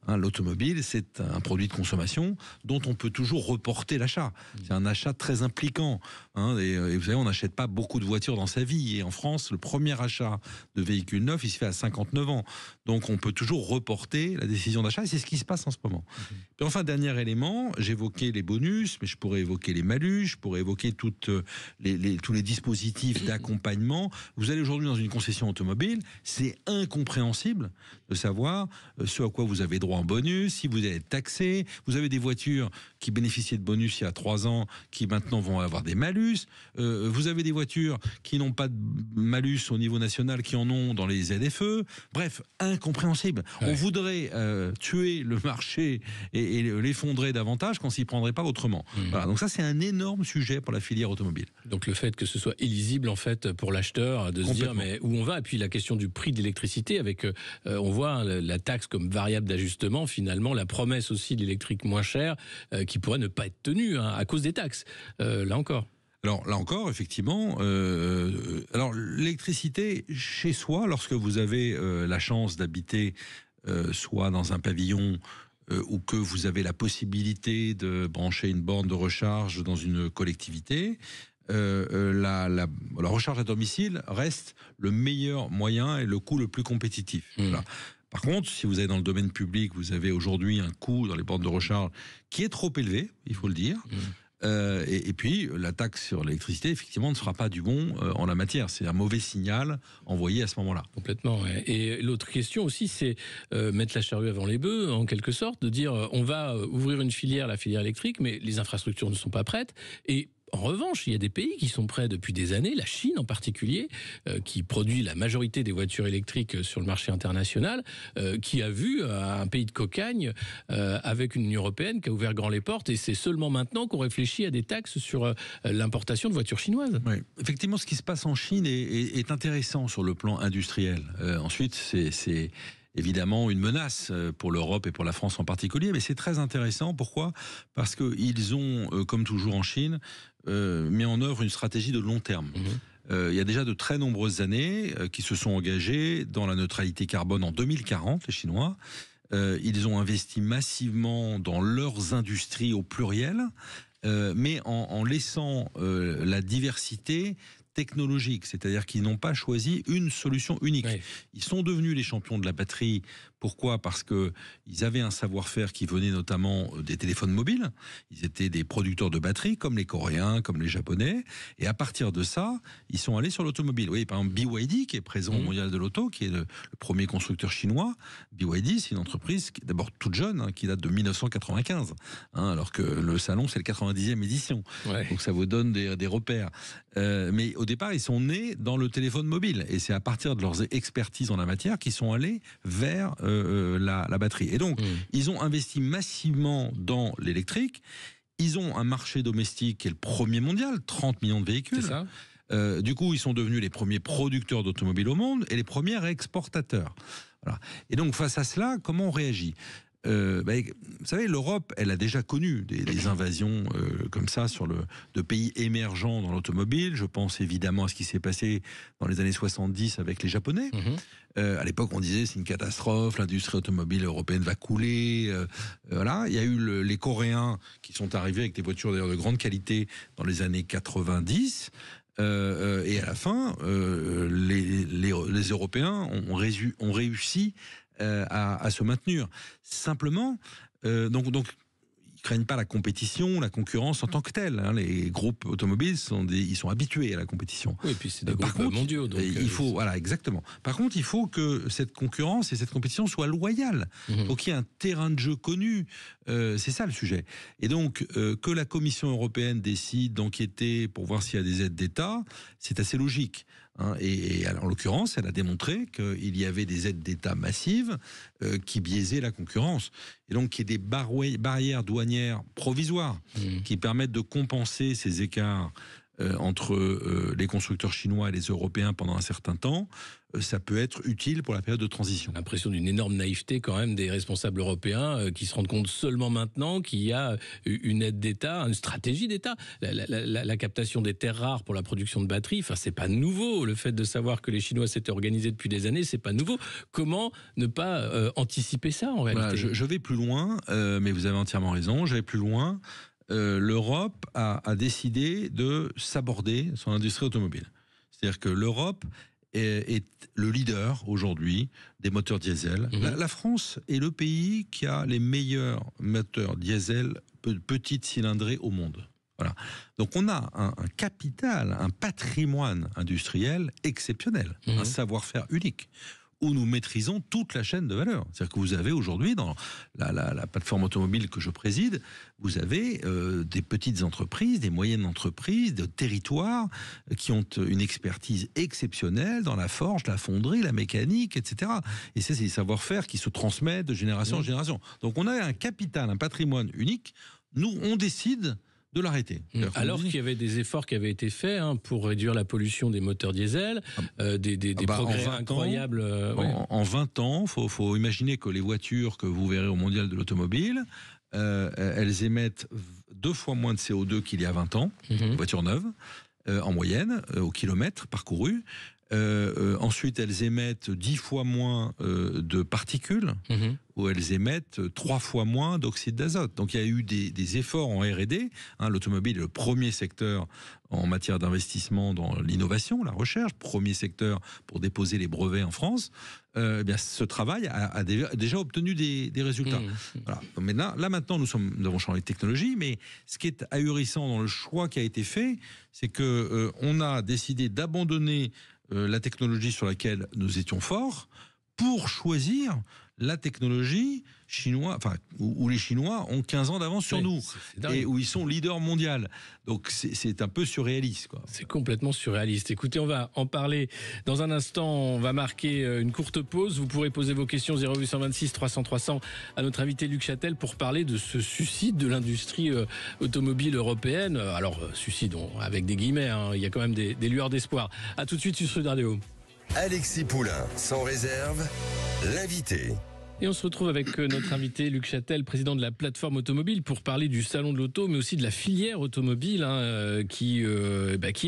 L'automobile, c'est un produit de consommation dont on peut toujours reporter l'achat. C'est un achat très impliquant. Et vous savez, on n'achète pas beaucoup de voitures dans sa vie. Et en France, le premier achat de véhicule neuf, il se fait à 59 ans. Donc, on peut toujours reporter la décision d'achat. Et c'est ce qui se passe en ce moment. Puis enfin, dernier élément, j'évoquais les bonus, mais je pourrais évoquer les malus, je pourrais évoquer tous les dispositifs d'accompagnement. Vous allez aujourd'hui dans une concession automobile, c'est incompréhensible de savoir ce à quoi vous avez droit en bonus, si vous allez être taxé. Vous avez des voitures qui bénéficiaient de bonus il y a 3 ans, qui maintenant vont avoir des malus. Vous avez des voitures qui n'ont pas de malus au niveau national, qui en ont dans les ZFE. Bref, incompréhensible. On voudrait tuer le marché et l'effondrer davantage qu'on s'y prendrait pas autrement. Voilà, donc ça, c'est un énorme sujet pour la filière automobile. Donc le fait que ce soit illisible en fait pour l'acheteur de se dire mais où on va, et puis la question du prix de l'électricité avec on voit la taxe comme variable d'ajustement, finalement la promesse aussi de l'électrique moins chère qui pourrait ne pas être tenue à cause des taxes là encore. Alors là encore, effectivement, alors l'électricité chez soi, lorsque vous avez la chance d'habiter soit dans un pavillon ou que vous avez la possibilité de brancher une borne de recharge dans une collectivité, la recharge à domicile reste le meilleur moyen et le coût le plus compétitif. Voilà. Par contre, si vous allez dans le domaine public, vous avez aujourd'hui un coût dans les bornes de recharge qui est trop élevé, il faut le dire. Et puis, la taxe sur l'électricité, effectivement, ne sera pas du bon en la matière. C'est un mauvais signal envoyé à ce moment-là. Complètement. Ouais. Et l'autre question aussi, c'est mettre la charrue avant les bœufs, en quelque sorte, de dire on va ouvrir une filière, la filière électrique, mais les infrastructures ne sont pas prêtes. Et en revanche, il y a des pays qui sont prêts depuis des années, la Chine en particulier, qui produit la majorité des voitures électriques sur le marché international, qui a vu un pays de cocagne avec une Union européenne qui a ouvert grand les portes, et c'est seulement maintenant qu'on réfléchit à des taxes sur l'importation de voitures chinoises. Oui. Effectivement, ce qui se passe en Chine est intéressant sur le plan industriel. Ensuite, c'est évidemment une menace pour l'Europe et pour la France en particulier, mais c'est très intéressant. Pourquoi ? Parce qu'ils ont, comme toujours en Chine, mis en œuvre une stratégie de long terme. Il y a déjà de très nombreuses années qui se sont engagés dans la neutralité carbone en 2040, les Chinois. Ils ont investi massivement dans leurs industries au pluriel, mais en laissant la diversité technologique, c'est-à-dire qu'ils n'ont pas choisi une solution unique. Oui. Ils sont devenus les champions de la batterie. Pourquoi ? Parce qu'ils avaient un savoir-faire qui venait notamment des téléphones mobiles. Ils étaient des producteurs de batteries, comme les Coréens, comme les Japonais. Et à partir de ça, ils sont allés sur l'automobile. Oui, par exemple, BYD, qui est présent au Mondial de l'Auto, qui est le premier constructeur chinois. BYD, c'est une entreprise qui est d'abord toute jeune, qui date de 1995, alors que le salon, c'est le 90e édition. Ouais. Donc ça vous donne des repères. Mais au départ, ils sont nés dans le téléphone mobile. Et c'est à partir de leurs expertises en la matière qu'ils sont allés vers la batterie. Et donc, ils ont investi massivement dans l'électrique. Ils ont un marché domestique qui est le premier mondial, 30 millions de véhicules. C'est ça. Du coup, ils sont devenus les premiers producteurs d'automobiles au monde et les premiers exportateurs. Voilà. Et donc, face à cela, comment on réagit ? Vous savez, l'Europe, elle a déjà connu des invasions comme ça de pays émergents dans l'automobile. Je pense évidemment à ce qui s'est passé dans les années 70 avec les Japonais. À l'époque, on disait c'est une catastrophe, l'industrie automobile européenne va couler. Voilà. Il y a eu les Coréens qui sont arrivés avec des voitures d'ailleurs de grande qualité dans les années 90. Et à la fin, les Européens ont réussi à se maintenir. Simplement, donc ils craignent pas la compétition, la concurrence en tant que telle. Hein. Les groupes automobiles ils sont habitués à la compétition. Oui, et puis c'est des groupes mondiaux. Donc voilà, exactement. Par contre, il faut que cette concurrence et cette compétition soient loyales. Il faut qu'il y ait un terrain de jeu connu. C'est ça le sujet. Et donc, que la Commission européenne décide d'enquêter pour voir s'il y a des aides d'État, c'est assez logique. Hein, et en l'occurrence, elle a démontré qu'il y avait des aides d'État massives qui biaisaient la concurrence. Et donc, qu'il y ait des barrières douanières provisoires qui permettent de compenser ces écarts entre les constructeurs chinois et les Européens pendant un certain temps, ça peut être utile pour la période de transition. L'impression d'une énorme naïveté quand même des responsables européens qui se rendent compte seulement maintenant qu'il y a une aide d'État, une stratégie d'État. La captation des terres rares pour la production de batteries, enfin c'est pas nouveau. Le fait de savoir que les Chinois s'étaient organisés depuis des années, c'est pas nouveau. Comment ne pas anticiper ça en réalité ? Voilà, je vais plus loin, mais vous avez entièrement raison, je vais plus loin. L'Europe a décidé de s'aborder son industrie automobile. C'est-à-dire que l'Europe est le leader aujourd'hui des moteurs diesel. La France est le pays qui a les meilleurs moteurs diesel petite cylindrée au monde. Voilà. Donc on a un capital, un patrimoine industriel exceptionnel, un savoir-faire unique, où nous maîtrisons toute la chaîne de valeur. C'est-à-dire que vous avez aujourd'hui, dans la plateforme automobile que je préside, vous avez des petites entreprises, des moyennes entreprises, des territoires qui ont une expertise exceptionnelle dans la forge, la fonderie, la mécanique, etc. Et c'est des savoir-faire qui se transmettent de génération en génération. Donc on a un capital, un patrimoine unique. Nous, on décide de l'arrêter. Alors qu'il y avait des efforts qui avaient été faits pour réduire la pollution des moteurs diesel, des progrès incroyables. En 20 ans, faut imaginer que les voitures que vous verrez au Mondial de l'automobile, elles émettent 2 fois moins de CO2 qu'il y a 20 ans, voitures neuves, en moyenne, au kilomètre parcouru. Ensuite, elles émettent 10 fois moins de particules, ou elles émettent 3 fois moins d'oxyde d'azote. Donc il y a eu des efforts en R&D. L'automobile est le premier secteur en matière d'investissement dans l'innovation, la recherche, premier secteur pour déposer les brevets en France. Eh bien, ce travail a déjà obtenu des résultats. Voilà. Donc maintenant, nous avons changé de technologie, mais ce qui est ahurissant dans le choix qui a été fait, c'est que on a décidé d'abandonner la technologie sur laquelle nous étions forts pour choisir la technologie chinoise, où les Chinois ont 15 ans d'avance sur nous et où ils sont leaders mondial. Donc c'est un peu surréaliste, quoi. C'est complètement surréaliste. Écoutez, on va en parler dans un instant. On va marquer une courte pause. Vous pourrez poser vos questions 0826 300 300 à notre invité Luc Châtel pour parler de ce suicide de l'industrie automobile européenne. Alors suicide avec des guillemets, il y a quand même des lueurs d'espoir. À tout de suite sur Sud Radio. Alexis Poulain, sans réserve, l'invité. Et on se retrouve avec notre invité Luc Châtel, président de la plateforme automobile, pour parler du salon de l'auto, mais aussi de la filière automobile qui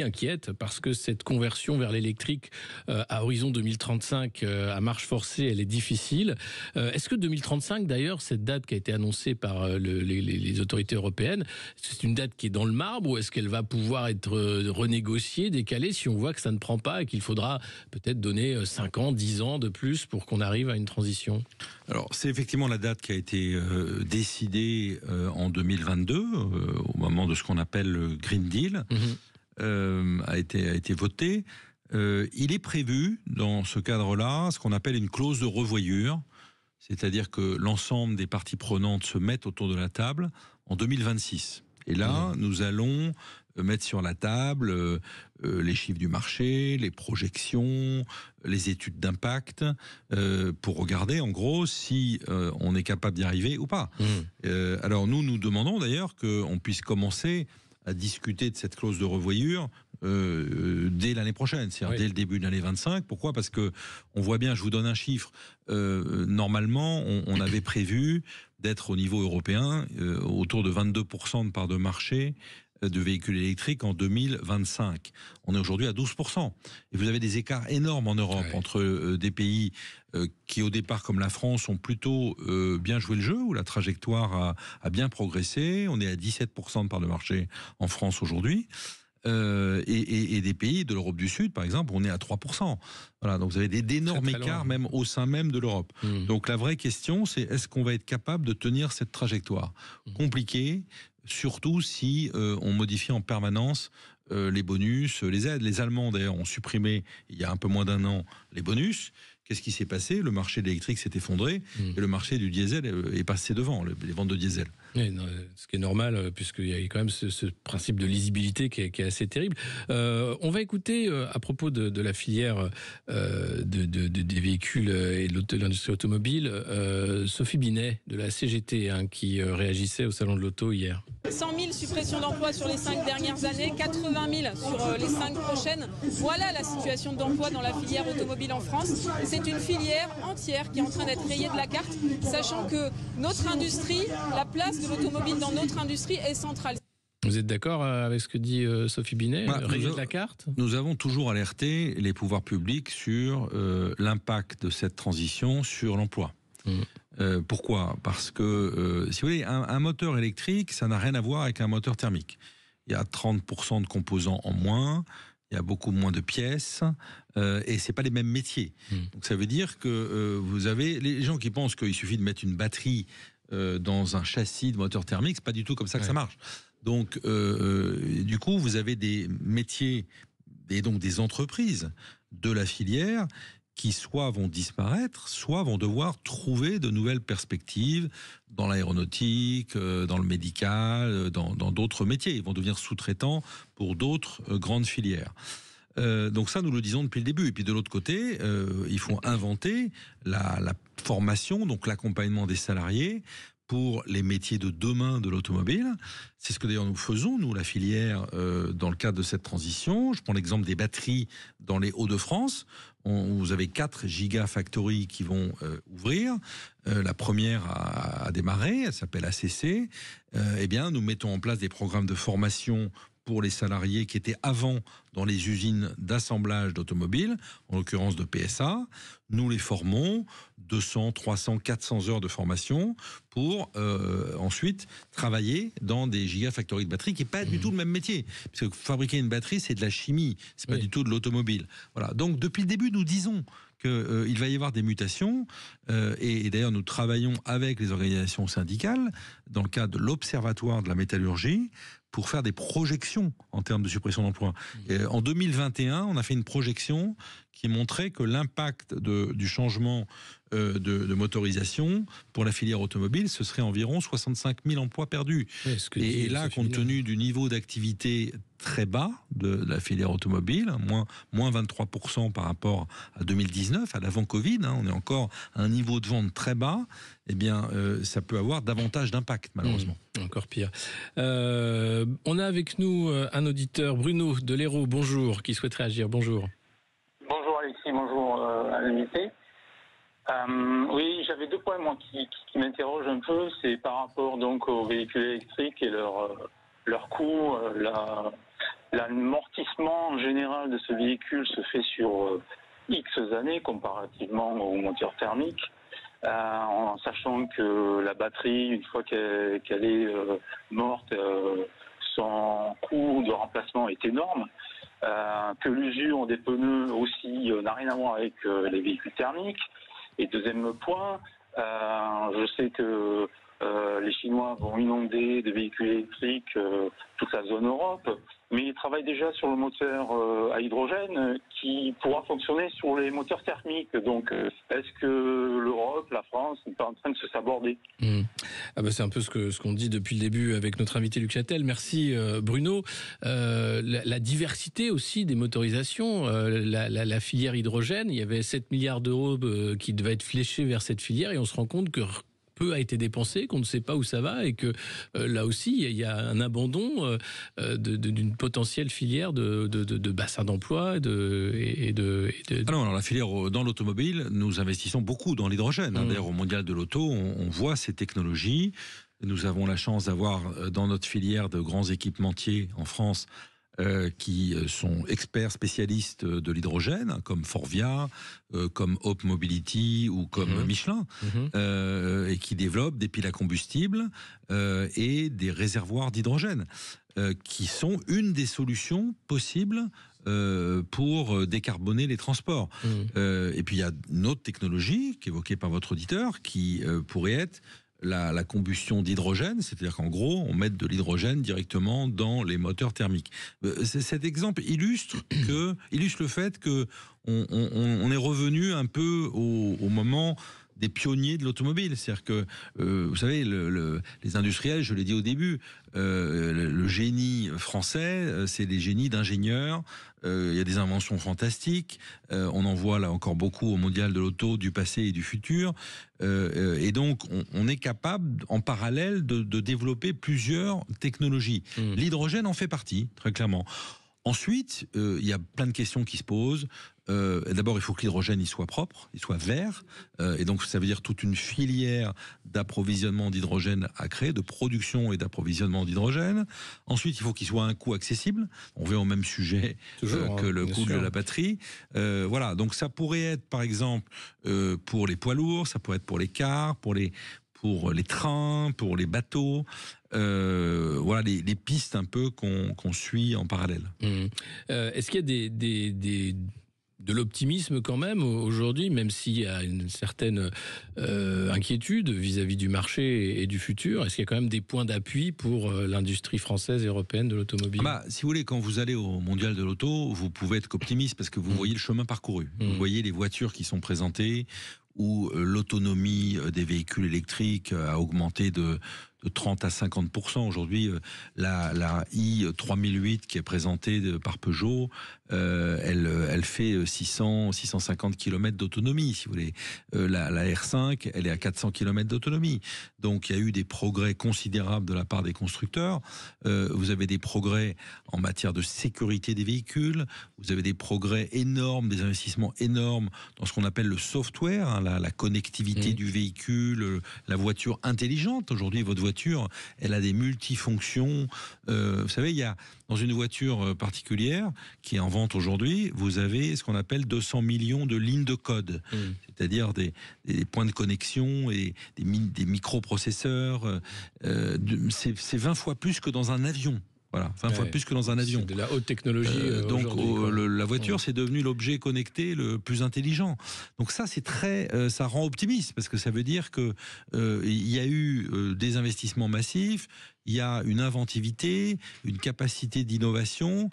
inquiète parce que cette conversion vers l'électrique à horizon 2035 à marche forcée, elle est difficile. Est-ce que 2035, d'ailleurs, cette date qui a été annoncée par les autorités européennes, c'est une date qui est dans le marbre ou est-ce qu'elle va pouvoir être renégociée, décalée si on voit que ça ne prend pas et qu'il faudra peut-être donner 5 ans, 10 ans de plus pour qu'on arrive à une transition ? Alors, c'est effectivement la date qui a été décidée en 2022, au moment de ce qu'on appelle le Green Deal, a été voté. Il est prévu, dans ce cadre-là, ce qu'on appelle une clause de revoyure, c'est-à-dire que l'ensemble des parties prenantes se mettent autour de la table en 2026. Et là, nous allons mettre sur la table les chiffres du marché, les projections, les études d'impact, pour regarder en gros si on est capable d'y arriver ou pas. Alors nous demandons d'ailleurs qu'on puisse commencer à discuter de cette clause de revoyure dès l'année prochaine, c'est-à-dire dès le début de l'année 25. Pourquoi ? Parce que on voit bien, je vous donne un chiffre, normalement on avait prévu d'être au niveau européen autour de 22% de part de marché de véhicules électriques en 2025. On est aujourd'hui à 12%. Et vous avez des écarts énormes en Europe entre des pays qui, au départ, comme la France, ont plutôt bien joué le jeu, où la trajectoire a bien progressé. On est à 17% de part de marché en France aujourd'hui. Et des pays de l'Europe du Sud, par exemple, on est à 3%. Voilà, donc vous avez d'énormes écarts, même au sein même de l'Europe. Donc la vraie question, c'est est-ce qu'on va être capable de tenir cette trajectoire ? Compliqué, surtout si on modifie en permanence les bonus, les aides. Les Allemands, d'ailleurs, ont supprimé, il y a un peu moins d'1 an, les bonus. Qu'est-ce qui s'est passé ? Le marché de l'électrique s'est effondré et le marché du diesel est passé devant, les ventes de diesel. Oui, non, ce qui est normal, puisqu'il y a quand même ce principe de lisibilité qui est assez terrible. On va écouter, à propos de la filière des véhicules et de l'industrie automobile, Sophie Binet de la CGT, qui réagissait au Salon de l'Auto hier. 100 000 suppressions d'emplois sur les 5 dernières années, 80 000 sur les 5 prochaines. Voilà la situation d'emploi dans la filière automobile en France. C'est une filière entière qui est en train d'être rayée de la carte, sachant que notre industrie, la place de l'automobile dans notre industrie est centrale. Vous êtes d'accord avec ce que dit Sophie Binet, rayée de la carte ? Nous avons toujours alerté les pouvoirs publics sur l'impact de cette transition sur l'emploi. Pourquoi ? Parce que, si vous voulez, un moteur électrique, ça n'a rien à voir avec un moteur thermique. Il y a 30% de composants en moins, il y a beaucoup moins de pièces, et c'est pas les mêmes métiers. Donc ça veut dire que vous avez les gens qui pensent qu'il suffit de mettre une batterie dans un châssis de moteur thermique, c'est pas du tout comme ça que ça marche. Donc, du coup, vous avez des métiers et donc des entreprises de la filière qui soit vont disparaître, soit vont devoir trouver de nouvelles perspectives dans l'aéronautique, dans le médical, dans d'autres métiers. Ils vont devenir sous-traitants pour d'autres grandes filières. Donc ça, nous le disons depuis le début. Et puis de l'autre côté, il faut inventer la formation, donc l'accompagnement des salariés pour les métiers de demain de l'automobile. C'est ce que d'ailleurs nous faisons, nous, la filière, dans le cadre de cette transition. Je prends l'exemple des batteries dans les Hauts-de-France. Vous avez 4 gigafactories qui vont ouvrir. La première a démarré, elle s'appelle ACC. Eh bien, nous mettons en place des programmes de formation pour les salariés qui étaient avant dans les usines d'assemblage d'automobiles, en l'occurrence de PSA. Nous les formons, 200, 300, 400 heures de formation pour ensuite travailler dans des gigafactories de batteries, qui n'est pas du tout le même métier. Parce que fabriquer une batterie, c'est de la chimie, c'est pas du tout de l'automobile. Voilà. Donc depuis le début, nous disons qu'il va y avoir des mutations, et d'ailleurs nous travaillons avec les organisations syndicales dans le cadre de l'Observatoire de la métallurgie pour faire des projections en termes de suppression d'emplois. En 2021, on a fait une projection qui montrait que l'impact du changement de motorisation pour la filière automobile, ce serait environ 65 000 emplois perdus. Et là, compte tenu du niveau d'activité très bas de la filière automobile, moins 23% par rapport à 2019, à l'avant-Covid, on est encore à un niveau de vente très bas, eh bien, ça peut avoir davantage d'impact, malheureusement. Encore pire. On a avec nous un auditeur, Bruno de l'Hérault, bonjour, qui souhaite réagir. Bonjour. Bonjour Alexis, bonjour à l'invité. Oui, j'avais deux points moi qui m'interrogent un peu. C'est par rapport donc aux véhicules électriques et leur coût. L'amortissement en général de ce véhicule se fait sur X années comparativement aux moteurs thermiques, en sachant que la batterie, une fois qu'elle est morte, son coût de remplacement est énorme. Que l'usure des pneus aussi n'a rien à voir avec les véhicules thermiques. Et deuxième point, je sais que les Chinois vont inonder de véhicules électriques toute la zone Europe, mais ils travaillent déjà sur le moteur à hydrogène qui pourra fonctionner sur les moteurs thermiques. Donc, est-ce que l'Europe, la France, n'est pas en train de se saborder ? C'est un peu ce qu'on dit depuis le début avec notre invité Luc Châtel. Merci Bruno. La diversité aussi des motorisations, la filière hydrogène, il y avait 7 milliards d'euros qui devaient être fléchés vers cette filière et on se rend compte que peu a été dépensé, qu'on ne sait pas où ça va et que là aussi il y a un abandon d'une potentielle filière de bassin d'emploi Alors la filière dans l'automobile, nous investissons beaucoup dans l'hydrogène. D'ailleurs au Mondial de l'Auto, on voit ces technologies. Nous avons la chance d'avoir dans notre filière de grands équipementiers en France qui sont experts spécialistes de l'hydrogène, comme Forvia, comme Hope Mobility ou comme Michelin, et qui développent des piles à combustible et des réservoirs d'hydrogène, qui sont une des solutions possibles pour décarboner les transports. Et puis il y a une autre technologie qui est évoquée par votre auditeur, qui pourrait être la combustion d'hydrogène, c'est-à-dire qu'en gros, on met de l'hydrogène directement dans les moteurs thermiques. Cet exemple illustre le fait que on est revenu un peu au moment des pionniers de l'automobile. C'est-à-dire que, vous savez, les industriels, je l'ai dit au début, le génie français, c'est des génies d'ingénieurs. Il y a des inventions fantastiques. On en voit là encore beaucoup au Mondial de l'Auto, du passé et du futur. Et donc, on est capable, en parallèle, de développer plusieurs technologies. L'hydrogène en fait partie, très clairement. Ensuite, il y a plein de questions qui se posent. D'abord, il faut que l'hydrogène il soit propre, il soit vert, et donc ça veut dire toute une filière d'approvisionnement d'hydrogène à créer, de production et d'approvisionnement d'hydrogène. Ensuite, il faut qu'il soit à un coût accessible. On revient au même sujet que le coût de la batterie. Voilà, donc ça pourrait être, par exemple, pour les poids lourds, ça pourrait être pour les cars, pour les trains, pour les bateaux. Voilà les pistes un peu qu'on suit en parallèle. Est-ce qu'il y a de l'optimisme quand même aujourd'hui, même s'il y a une certaine inquiétude vis-à-vis du marché et du futur? Est-ce qu'il y a quand même des points d'appui pour l'industrie française et européenne de l'automobile? Si vous voulez, quand vous allez au Mondial de l'Auto, vous pouvez être qu'optimiste parce que vous voyez le chemin parcouru. Vous voyez les voitures qui sont présentées, où l'autonomie des véhicules électriques a augmenté de 30 à 50%. Aujourd'hui, la i3008 qui est présentée par Peugeot, elle fait 650 km d'autonomie, si vous voulez. La R5, elle est à 400 km d'autonomie. Donc, il y a eu des progrès considérables de la part des constructeurs. Vous avez des progrès en matière de sécurité des véhicules. Vous avez des progrès énormes, des investissements énormes dans ce qu'on appelle le software, la connectivité du véhicule, la voiture intelligente. Aujourd'hui, votre voiture voiture, elle a des multifonctions. Vous savez, il y a dans une voiture particulière qui est en vente aujourd'hui, vous avez ce qu'on appelle 200 millions de lignes de code, c'est-à-dire des points de connexion et des microprocesseurs. C'est 20 fois plus que dans un avion. Voilà, 20 fois plus que dans un avion. C'est de la haute technologie. Donc la voiture, c'est devenu l'objet connecté le plus intelligent. Donc ça, c'est ça rend optimiste parce que ça veut dire que il y a eu des investissements massifs, il y a une inventivité, une capacité d'innovation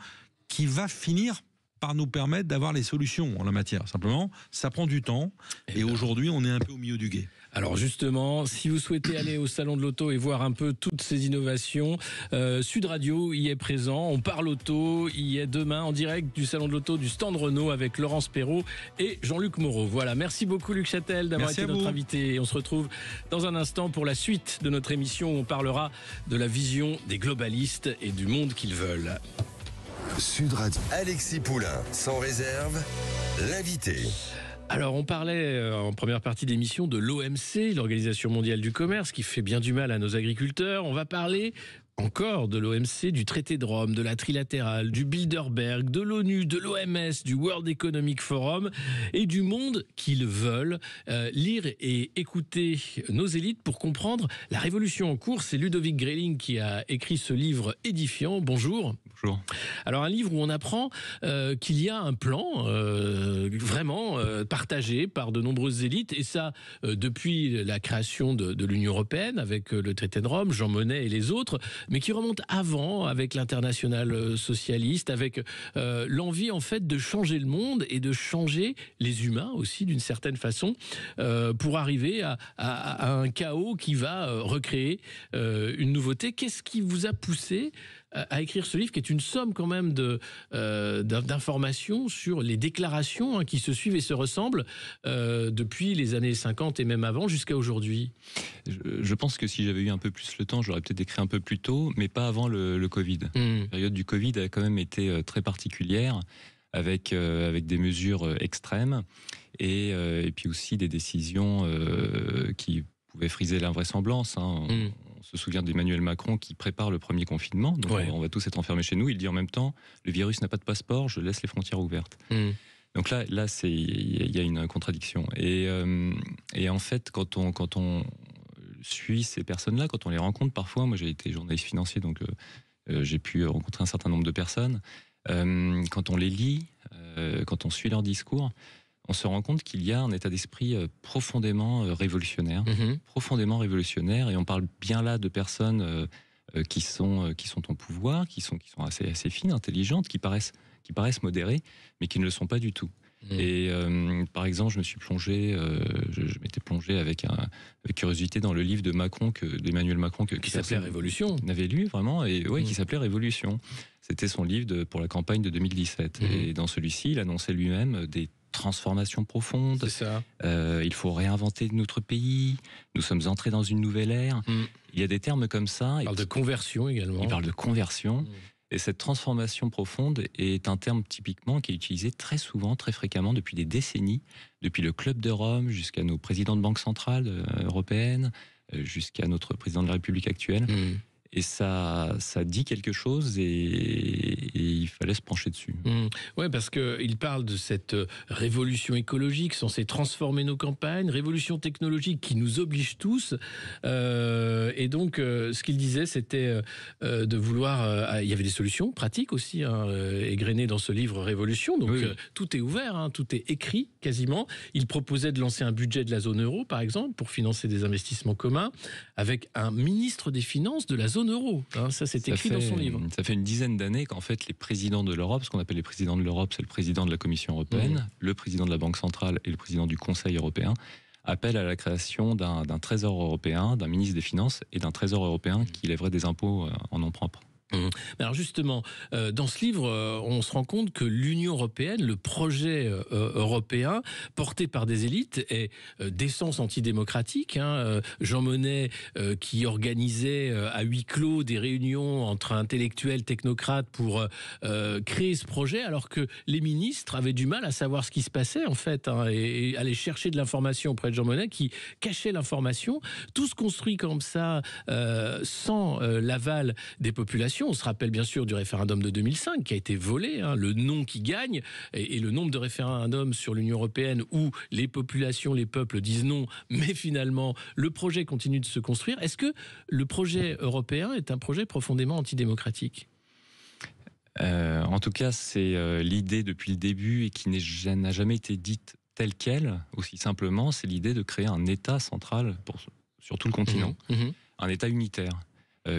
qui va finir par nous permettre d'avoir les solutions en la matière. Simplement, ça prend du temps et aujourd'hui, on est un peu au milieu du gué. Alors justement, si vous souhaitez aller au Salon de l'Auto et voir un peu toutes ces innovations, Sud Radio y est présent. On parle auto, il y est demain en direct du Salon de l'Auto, du stand Renault avec Laurence Perrault et Jean-Luc Moreau. Voilà, merci beaucoup Luc Châtel d'avoir été notre invité. Et on se retrouve dans un instant pour la suite de notre émission où on parlera de la vision des globalistes et du monde qu'ils veulent. Sud Radio. Alexis Poulain, sans réserve, l'invité. Alors, on parlait en première partie d'émission de l'OMC, l'Organisation mondiale du commerce, qui fait bien du mal à nos agriculteurs. On va parler encore de l'OMC, du traité de Rome, de la trilatérale, du Bilderberg, de l'ONU, de l'OMS, du World Economic Forum et du monde qu'ils veulent. Lire et écouter nos élites pour comprendre la révolution en cours. C'est Ludovic Greiling qui a écrit ce livre édifiant. Bonjour. Bonjour. Alors un livre où on apprend qu'il y a un plan vraiment partagé par de nombreuses élites et ça depuis la création de l'Union européenne avec le traité de Rome, Jean Monnet et les autres, mais qui remonte avant avec l'internationale socialiste, avec l'envie en fait de changer le monde et de changer les humains aussi d'une certaine façon pour arriver à un chaos qui va recréer une nouveauté. Qu'est-ce qui vous a poussé à écrire ce livre qui est une somme quand même d'informations sur les déclarations qui se suivent et se ressemblent depuis les années 50 et même avant jusqu'à aujourd'hui? Je pense que si j'avais eu un peu plus le temps, j'aurais peut-être écrit un peu plus tôt, mais pas avant le Covid. La période du Covid a quand même été très particulière avec des mesures extrêmes et puis aussi des décisions qui pouvaient friser l'invraisemblance. On se souvient d'Emmanuel Macron qui prépare le premier confinement. Donc on va tous être enfermés chez nous. Il dit en même temps, le virus n'a pas de passeport, je laisse les frontières ouvertes. Donc là, il y a une contradiction. Et en fait, quand on suit ces personnes-là, quand on les rencontre parfois, moi j'ai été journaliste financier, donc j'ai pu rencontrer un certain nombre de personnes. Quand on les lit, quand on suit leur discours, on se rend compte qu'il y a un état d'esprit profondément révolutionnaire, et on parle bien là de personnes qui sont au pouvoir, qui sont assez fines, intelligentes, qui paraissent modérées, mais qui ne le sont pas du tout. Et par exemple, je m'étais plongé avec curiosité dans le livre d'Emmanuel Macron qui s'appelait Révolution. On avait lu vraiment qui s'appelait Révolution. C'était son livre pour la campagne de 2017. Et dans celui-ci, il annonçait lui-même des transformation profonde. C'est ça. Il faut réinventer notre pays. Nous sommes entrés dans une nouvelle ère. Il y a des termes comme ça. Il parle de conversion également. Il parle de conversion. Et cette transformation profonde est un terme typiquement qui est utilisé très souvent, très fréquemment depuis des décennies, depuis le Club de Rome jusqu'à nos présidents de banque centrale européenne, jusqu'à notre président de la République actuelle. Et ça dit quelque chose et il fallait se pencher dessus. Oui, parce qu'il parle de cette révolution écologique censée transformer nos campagnes, révolution technologique qui nous oblige tous. Et donc, ce qu'il disait, c'était de vouloir... il y avait des solutions pratiques aussi, égrenées dans ce livre Révolution. Donc, tout est ouvert, tout est écrit quasiment. Il proposait de lancer un budget de la zone euro, par exemple, pour financer des investissements communs, avec un ministre des Finances de la zone euro. Ça, c'est écrit dans son livre. Ça fait une dizaine d'années qu'en fait, les présidents de l'Europe, ce qu'on appelle les présidents de l'Europe, c'est le président de la Commission européenne, le président de la Banque centrale et le président du Conseil européen, appellent à la création d'un trésor européen, d'un ministre des Finances et d'un trésor européen qui lèverait des impôts en nom propre. Alors justement, dans ce livre, on se rend compte que l'Union européenne, le projet européen, porté par des élites, est d'essence antidémocratique. Jean Monnet, qui organisait à huis clos des réunions entre intellectuels, technocrates pour créer ce projet, alors que les ministres avaient du mal à savoir ce qui se passait en fait, et allaient chercher de l'information auprès de Jean Monnet, qui cachait l'information. Tout se construit comme ça, sans l'aval des populations. On se rappelle bien sûr du référendum de 2005 qui a été volé, le non qui gagne, et le nombre de référendums sur l'Union européenne où les populations, les peuples disent non, mais finalement le projet continue de se construire. Est-ce que le projet européen est un projet profondément antidémocratique ? En tout cas, c'est l'idée depuis le début et qui n'a jamais été dite telle qu'elle, aussi simplement, c'est l'idée de créer un État central sur tout le continent, un État unitaire.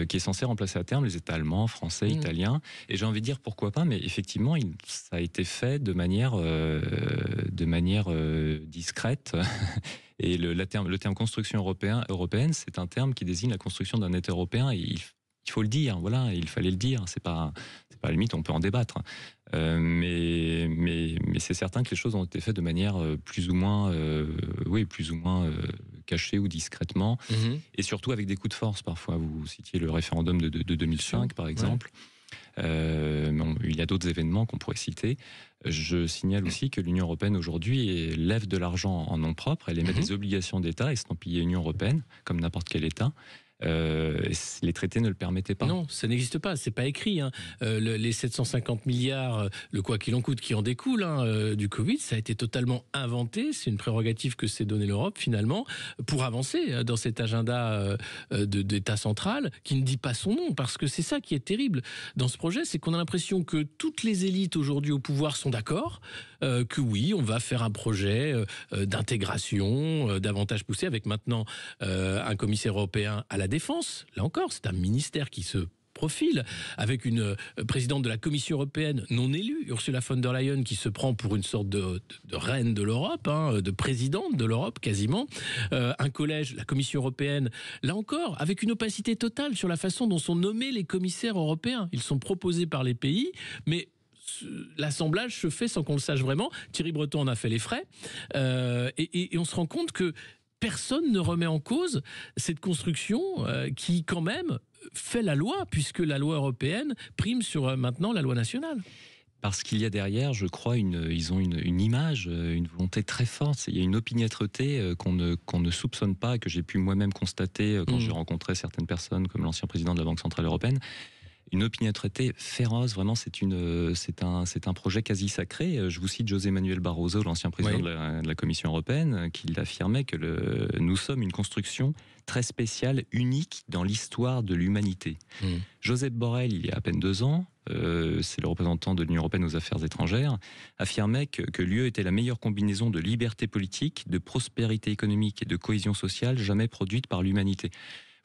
Qui est censé remplacer à terme les États allemands, français, italiens. Et j'ai envie de dire pourquoi pas, mais effectivement, ça a été fait de manière discrète. Et le terme construction européenne, c'est un terme qui désigne la construction d'un État européen. Et il faut le dire, voilà, il fallait le dire. C'est pas à la limite, on peut en débattre. Mais c'est certain que les choses ont été faites de manière plus ou moins cachée ou discrètement, et surtout avec des coups de force parfois. Vous citiez le référendum de 2005, par exemple. Il y a d'autres événements qu'on pourrait citer. Je signale aussi que l'Union européenne aujourd'hui lève de l'argent en nom propre, elle émet des obligations d'État estampillées Union européenne, comme n'importe quel État. Les traités ne le permettaient pas. Non, ça n'existe pas, c'est pas écrit. Les 750 milliards, le quoi qu'il en coûte qui en découle du Covid, ça a été totalement inventé. C'est une prérogative que s'est donnée l'Europe finalement pour avancer dans cet agenda d'État central qui ne dit pas son nom, parce que c'est ça qui est terrible dans ce projet, c'est qu'on a l'impression que toutes les élites aujourd'hui au pouvoir sont d'accord, que oui, on va faire un projet d'intégration davantage poussé, avec maintenant un commissaire européen à la défense. Là encore, c'est un ministère qui se profile, avec une présidente de la Commission européenne non élue, Ursula von der Leyen, qui se prend pour une sorte de reine de l'Europe, de présidente de l'Europe quasiment, un collège, la Commission européenne, là encore, avec une opacité totale sur la façon dont sont nommés les commissaires européens. Ils sont proposés par les pays, mais l'assemblage se fait sans qu'on le sache vraiment. Thierry Breton en a fait les frais, et on se rend compte que personne ne remet en cause cette construction qui, quand même, fait la loi, puisque la loi européenne prime sur maintenant la loi nationale. Parce qu'il y a derrière, je crois, ils ont une image, une volonté très forte. Il y a une opiniâtreté qu'on ne soupçonne pas, que j'ai pu moi-même constater quand j'ai rencontré certaines personnes, comme l'ancien président de la Banque Centrale Européenne. Une opiniâtreté féroce, vraiment, c'est un projet quasi sacré. Je vous cite José Manuel Barroso, l'ancien président de la Commission européenne, qui affirmait que nous sommes une construction très spéciale, unique dans l'histoire de l'humanité. Josep Borrell, il y a à peine 2 ans, c'est le représentant de l'Union européenne aux affaires étrangères, affirmait que l'UE était la meilleure combinaison de liberté politique, de prospérité économique et de cohésion sociale jamais produite par l'humanité.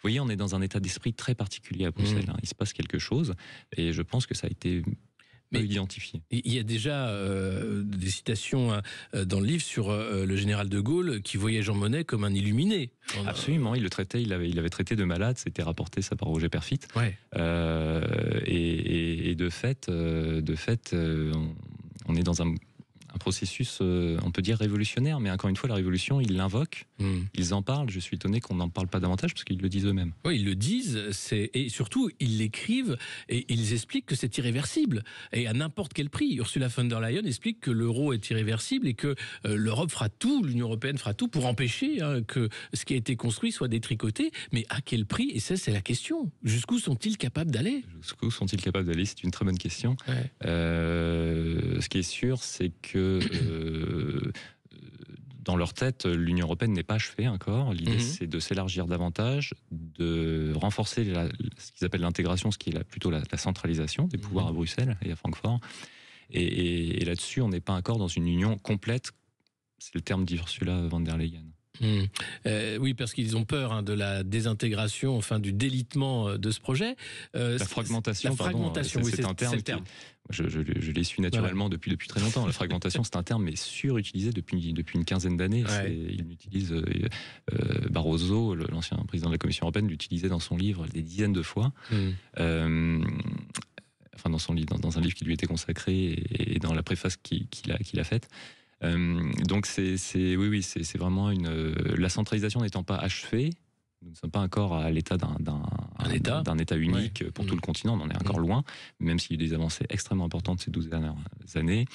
Vous voyez, on est dans un état d'esprit très particulier à Bruxelles. Il se passe quelque chose, et je pense que ça a été identifié. Il y a déjà des citations dans le livre sur le général de Gaulle qui voyait Jean Monnet comme un illuminé. Absolument, il avait traité de malade, c'était rapporté ça par Roger Perfit. Et de fait, on est dans un processus, on peut dire révolutionnaire, mais encore une fois, la révolution, ils l'invoquent, ils en parlent. Je suis étonné qu'on n'en parle pas davantage, parce qu'ils le disent eux-mêmes. Oui, ils le disent, et surtout, ils l'écrivent, et ils expliquent que c'est irréversible, et à n'importe quel prix. Ursula von der Leyen explique que l'euro est irréversible, et que l'Europe fera tout, l'Union européenne fera tout pour empêcher que ce qui a été construit soit détricoté, mais à quel prix? Et ça, c'est la question. Jusqu'où sont-ils capables d'aller? Jusqu'où sont-ils capables d'aller? C'est une très bonne question. Ce qui est sûr, c'est que dans leur tête, l'Union européenne n'est pas achevée encore. L'idée, c'est de s'élargir davantage, de renforcer ce qu'ils appellent l'intégration, ce qui est plutôt la centralisation des pouvoirs à Bruxelles et à Francfort. Et là-dessus, on n'est pas encore dans une union complète. C'est le terme d'Ursula von der Leyen. Oui, parce qu'ils ont peur de la désintégration, enfin du délitement de ce projet. La fragmentation, c'est un terme. Je l'ai su naturellement depuis très longtemps. La fragmentation, c'est un terme, mais surutilisé depuis une quinzaine d'années. Il l'utilise, Barroso, l'ancien président de la Commission européenne, l'utilisait dans son livre des dizaines de fois. enfin dans un livre qui lui était consacré et dans la préface qu'il a faite. Donc c'est vraiment la centralisation n'étant pas achevée. Nous ne sommes pas encore à l'état d'un État unique pour tout le continent, on en est encore loin, même s'il y a eu des avancées extrêmement importantes ces 12 dernières années.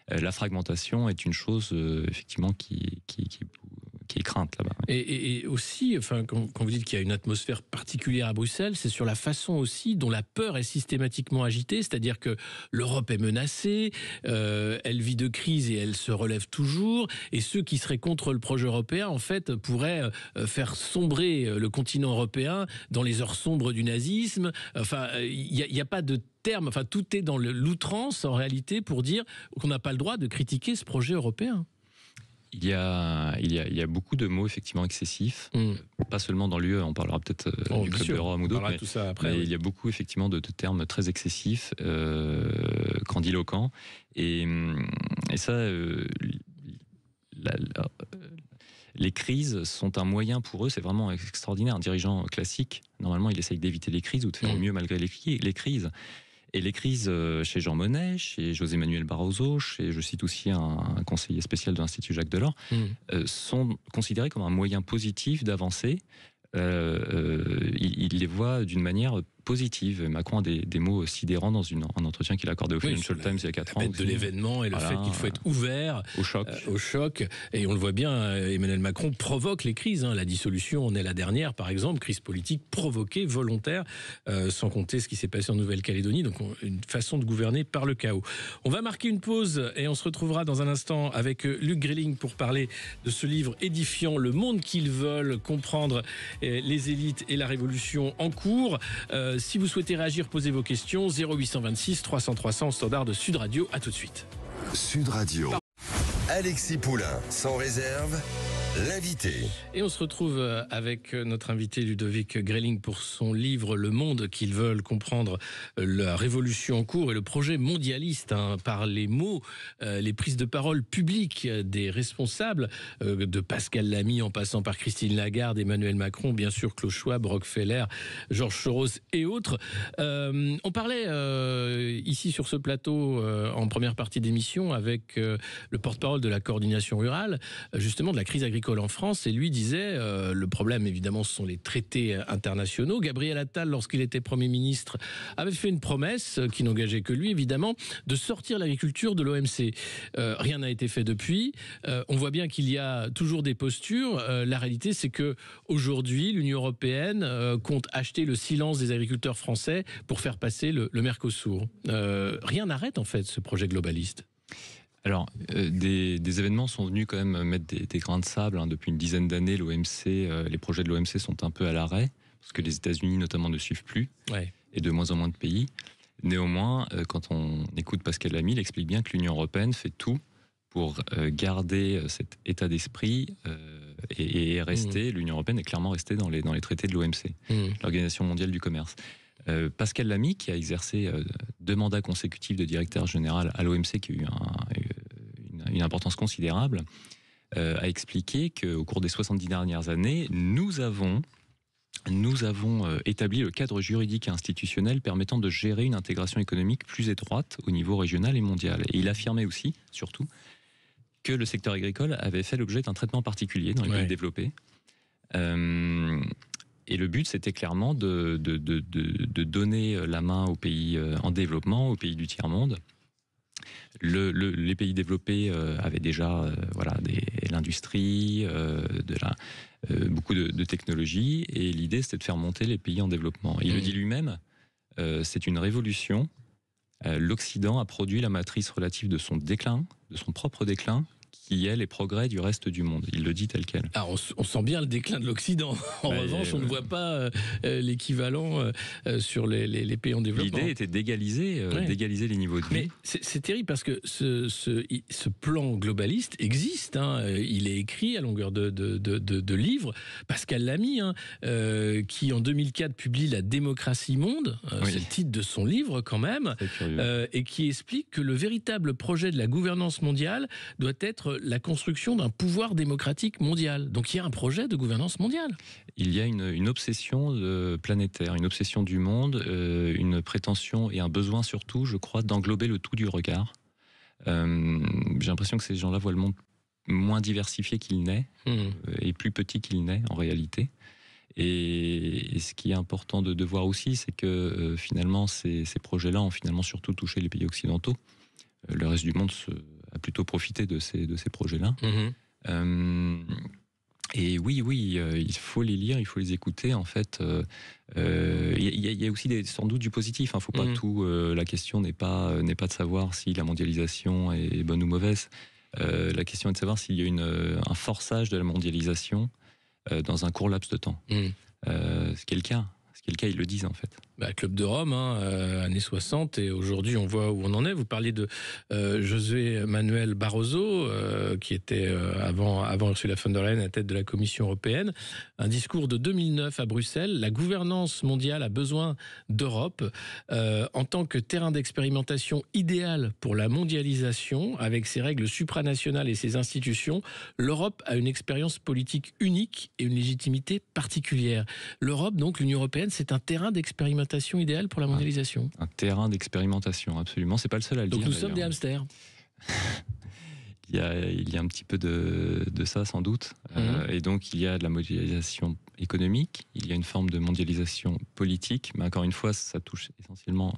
La fragmentation est une chose effectivement qui est crainte là-bas. Et aussi, enfin, quand vous dites qu'il y a une atmosphère particulière à Bruxelles, c'est sur la façon aussi dont la peur est systématiquement agitée, c'est-à-dire que l'Europe est menacée, elle vit de crise et elle se relève toujours, et ceux qui seraient contre le projet européen, en fait, pourraient faire sombrer le continent européen dans les heures sombres du nazisme. Enfin, il n'y a pas de terme, enfin, tout est dans l'outrance, en réalité, pour dire qu'on n'a pas le droit de critiquer ce projet européen. Il y a beaucoup de mots effectivement excessifs, pas seulement dans l'UE, on parlera peut-être du Club de Rome ou d'autres, mais il y a beaucoup effectivement de termes très excessifs, grandiloquents, et ça, les crises sont un moyen pour eux, c'est vraiment extraordinaire. Un dirigeant classique, normalement, il essaye d'éviter les crises ou de faire au mieux malgré les crises. Et les crises chez Jean Monnet, chez José Manuel Barroso, je cite aussi un conseiller spécial de l'Institut Jacques Delors, sont considérées comme un moyen positif d'avancer. Il les voit d'une manière positive. Macron a des mots sidérants dans un entretien qu'il a accordé au Financial Times il y a 4 ans. De l'événement et le fait qu'il faut être ouvert au choc. Et on le voit bien, Emmanuel Macron provoque les crises. La dissolution en est la dernière, par exemple, crise politique provoquée, volontaire, sans compter ce qui s'est passé en Nouvelle-Calédonie. Donc une façon de gouverner par le chaos. On va marquer une pause et on se retrouvera dans un instant avec Luc Grilling pour parler de ce livre édifiant, Le monde qu'ils veulent, comprendre les élites et la révolution en cours. Si vous souhaitez réagir, posez vos questions. 0826 300 300 au standard de Sud Radio. À tout de suite. Sud Radio. Alexis Poulain, sans réserve, l'invité. Et on se retrouve avec notre invité Ludovic Grilling pour son livre Le monde qu'ils veulent, comprendre la révolution en cours et le projet mondialiste par les mots, les prises de parole publiques des responsables, de Pascal Lamy en passant par Christine Lagarde, Emmanuel Macron, bien sûr Klaus Schwab, Rockefeller, Georges Soros et autres. On parlait ici sur ce plateau en première partie d'émission avec le porte-parole de la coordination rurale, justement de la crise agricole en France, et lui disait le problème évidemment ce sont les traités internationaux. Gabriel Attal, lorsqu'il était Premier ministre, avait fait une promesse qui n'engageait que lui évidemment, de sortir l'agriculture de l'OMC. Rien n'a été fait depuis. On voit bien qu'il y a toujours des postures. La réalité c'est que aujourd'hui l'Union européenne compte acheter le silence des agriculteurs français pour faire passer le Mercosur. Rien n'arrête en fait ce projet globaliste. Alors, des événements sont venus quand même mettre des grains de sable. Depuis une dizaine d'années, les projets de l'OMC sont un peu à l'arrêt, parce que les États-Unis notamment ne suivent plus, et de moins en moins de pays. Néanmoins, quand on écoute Pascal Lamy, il explique bien que l'Union européenne fait tout pour garder cet état d'esprit et rester. L'Union européenne est clairement restée dans les traités de l'OMC, l'Organisation mondiale du commerce. Pascal Lamy, qui a exercé 2 mandats consécutifs de directeur général à l'OMC, qui a eu une importance considérable, a expliqué qu'au cours des 70 dernières années, nous avons établi le cadre juridique et institutionnel permettant de gérer une intégration économique plus étroite au niveau régional et mondial. Et il affirmait aussi, surtout, que le secteur agricole avait fait l'objet d'un traitement particulier dans les pays développés. Et le but, c'était clairement de donner la main aux pays en développement, aux pays du tiers-monde. Les pays développés avaient déjà l'industrie, beaucoup de technologies, et l'idée, c'était de faire monter les pays en développement. Et il le dit lui-même, c'est une révolution. L'Occident a produit la matrice relative de son déclin, de son propre déclin, qui est les progrès du reste du monde. Il le dit tel quel. Alors on sent bien le déclin de l'Occident. En revanche, on ne voit pas l'équivalent sur les pays en développement. L'idée était d'égaliser les niveaux de vie. Mais c'est terrible parce que ce plan globaliste existe. Il est écrit à longueur de livres. Pascal Lamy, qui en 2004 publie La démocratie monde, c'est le titre de son livre quand même, et qui explique que le véritable projet de la gouvernance mondiale doit être être la construction d'un pouvoir démocratique mondial. Donc il y a un projet de gouvernance mondiale. Il y a une obsession planétaire, une obsession du monde, une prétention et un besoin surtout, je crois, d'englober le tout du regard. J'ai l'impression que ces gens-là voient le monde moins diversifié qu'il n'est et plus petit qu'il n'est en réalité. Et ce qui est important de voir aussi, c'est que finalement ces projets-là ont finalement surtout touché les pays occidentaux. Le reste du monde a plutôt profité de ces projets-là. Et oui, il faut les lire, il faut les écouter. En fait, il y a aussi sans doute du positif. Faut pas tout. La question n'est pas de savoir si la mondialisation est bonne ou mauvaise. La question est de savoir s'il y a un forçage de la mondialisation dans un court laps de temps. Ce qui est le cas. Ils le disent en fait. Club de Rome, années 60, et aujourd'hui on voit où on en est. Vous parlez de José Manuel Barroso, qui était avant Ursula von der Leyen à la tête de la Commission européenne. Un discours de 2009 à Bruxelles. La gouvernance mondiale a besoin d'Europe en tant que terrain d'expérimentation idéal pour la mondialisation, avec ses règles supranationales et ses institutions. L'Europe a une expérience politique unique et une légitimité particulière. L'Europe, donc l'Union européenne, c'est un terrain d'expérimentation idéal pour la mondialisation. Un terrain d'expérimentation, absolument. C'est pas le seul à le dire. Donc nous sommes des hamsters. Il y a un petit peu de ça sans doute. Et donc il y a de la mondialisation économique, il y a une forme de mondialisation politique, mais encore une fois ça touche essentiellement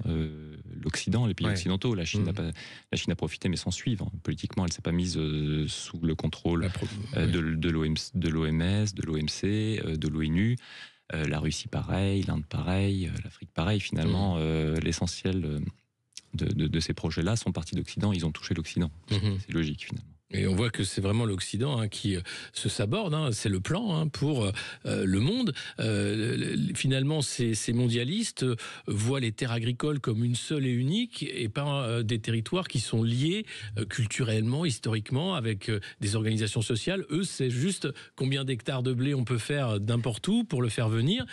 l'Occident, les pays occidentaux. La Chine a profité mais sans suivre. Politiquement elle s'est pas mise sous le contrôle de l'OMS, de l'OMC, de l'ONU. La Russie pareil, l'Inde pareil, l'Afrique pareil. Finalement, l'essentiel de ces projets-là sont partis d'Occident. Ils ont touché l'Occident. C'est logique finalement. Et on voit que c'est vraiment l'Occident qui se saborde. C'est le plan pour le monde. Finalement, ces mondialistes voient les terres agricoles comme une seule et unique, et pas des territoires qui sont liés culturellement, historiquement, avec des organisations sociales. Eux, c'est juste combien d'hectares de blé on peut faire n'importe où pour le faire venir.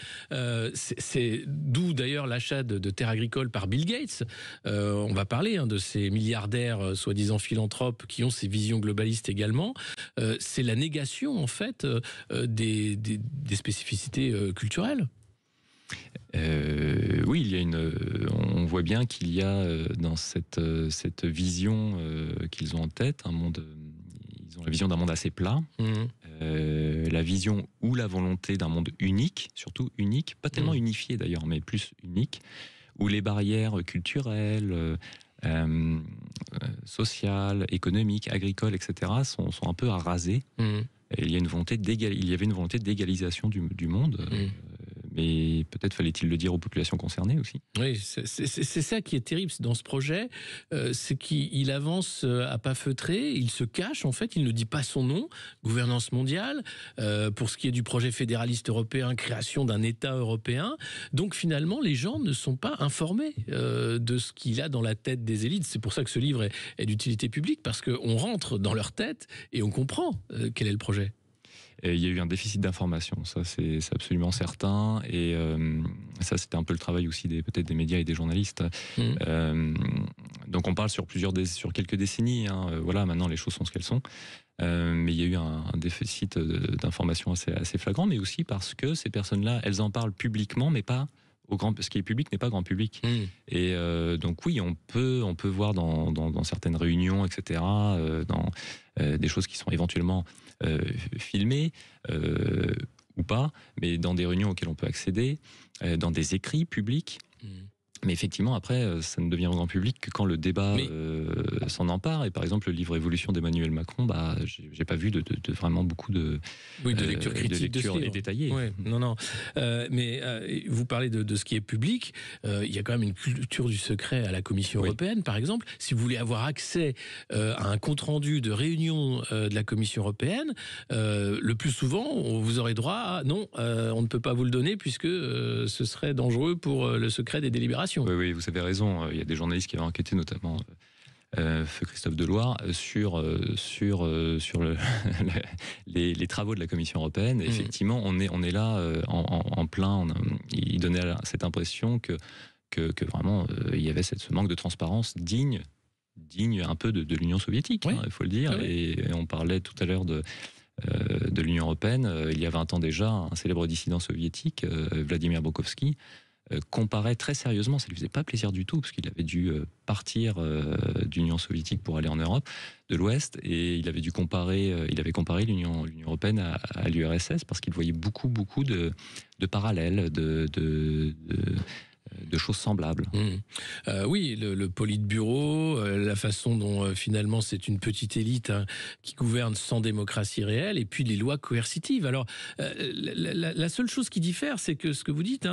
C'est d'où d'ailleurs l'achat de terres agricoles par Bill Gates. On va parler de ces milliardaires soi-disant philanthropes qui ont ces visions globaliste également. C'est la négation en fait des spécificités culturelles. Oui, il y a on voit bien qu'il y a dans cette vision qu'ils ont en tête un monde. Ils ont la vision d'un monde assez plat, la vision ou la volonté d'un monde unique, surtout unique, pas tellement unifié d'ailleurs, mais plus unique, où les barrières culturelles, sociales, économiques, agricoles, etc. sont un peu à raser. Et il y avait une volonté d'égalisation du monde. Mais peut-être fallait-il le dire aux populations concernées aussi. Oui, c'est ça qui est terrible dans ce projet, c'est qu'il avance à pas feutrés, il se cache en fait, il ne dit pas son nom, gouvernance mondiale, pour ce qui est du projet fédéraliste européen, création d'un État européen. Donc finalement, les gens ne sont pas informés de ce qu'il a dans la tête des élites. C'est pour ça que ce livre est d'utilité publique, parce qu'on rentre dans leur tête et on comprend quel est le projet. Et il y a eu un déficit d'information, ça c'est absolument certain, et ça c'était un peu le travail aussi peut-être des médias et des journalistes. Donc on parle sur quelques décennies, voilà, maintenant les choses sont ce qu'elles sont, mais il y a eu un déficit d'information assez flagrant, mais aussi parce que ces personnes-là, elles en parlent publiquement, mais pas ce qui est public n'est pas grand public. Et donc oui, on peut voir dans certaines réunions, etc., dans des choses qui sont éventuellement filmées ou pas, mais dans des réunions auxquelles on peut accéder, dans des écrits publics. Mais effectivement, après, ça ne devient au grand public que quand le débat s'en empare. Et par exemple, le livre Évolution d'Emmanuel Macron, j'ai pas vu de vraiment beaucoup de lecture critique, de lecture détaillée. Ouais, non. Mais vous parlez de ce qui est public. Il y a quand même une culture du secret à la Commission européenne, par exemple. Si vous voulez avoir accès à un compte-rendu de réunion de la Commission européenne, le plus souvent, vous aurez droit à non, on ne peut pas vous le donner puisque ce serait dangereux pour le secret des délibérations. Oui, vous avez raison. Il y a des journalistes qui avaient enquêté, notamment Feu Christophe Deloire, sur les travaux de la Commission européenne. Effectivement, on est là en plein. Il donnait cette impression que vraiment il y avait ce manque de transparence digne digne un peu de l'Union soviétique, Oui. il faut le dire. Ah oui. Et on parlait tout à l'heure de l'Union européenne. Il y a 20 ans déjà, un célèbre dissident soviétique, Vladimir Bokovski, comparait très sérieusement, ça lui faisait pas plaisir du tout, parce qu'il avait dû partir d'Union soviétique pour aller en Europe de l'Ouest, et il avait comparé l'Union européenne à l'URSS, parce qu'il voyait beaucoup de parallèles, de choses semblables. Oui, le Politburo, la façon dont finalement c'est une petite élite qui gouverne sans démocratie réelle, et puis les lois coercitives. Alors, la seule chose qui diffère, c'est que ce que vous dites,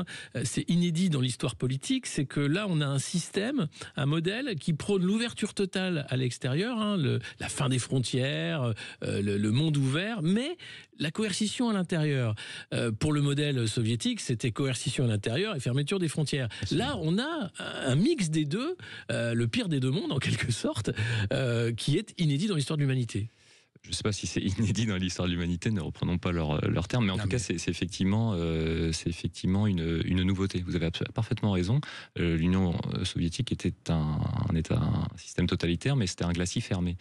c'est inédit dans l'histoire politique, c'est que là on a un système, un modèle qui prône l'ouverture totale à l'extérieur, la fin des frontières, le monde ouvert, mais la coercition à l'intérieur. Pour le modèle soviétique, c'était coercition à l'intérieur et fermeture des frontières. Là, on a un mix des deux, le pire des deux mondes en quelque sorte, qui est inédit dans l'histoire de l'humanité. Je ne sais pas si c'est inédit dans l'histoire de l'humanité, ne reprenons pas leur terme, mais en tout cas, c'est effectivement une nouveauté. Vous avez parfaitement raison. L'Union soviétique était un système totalitaire, mais c'était un glacis fermé.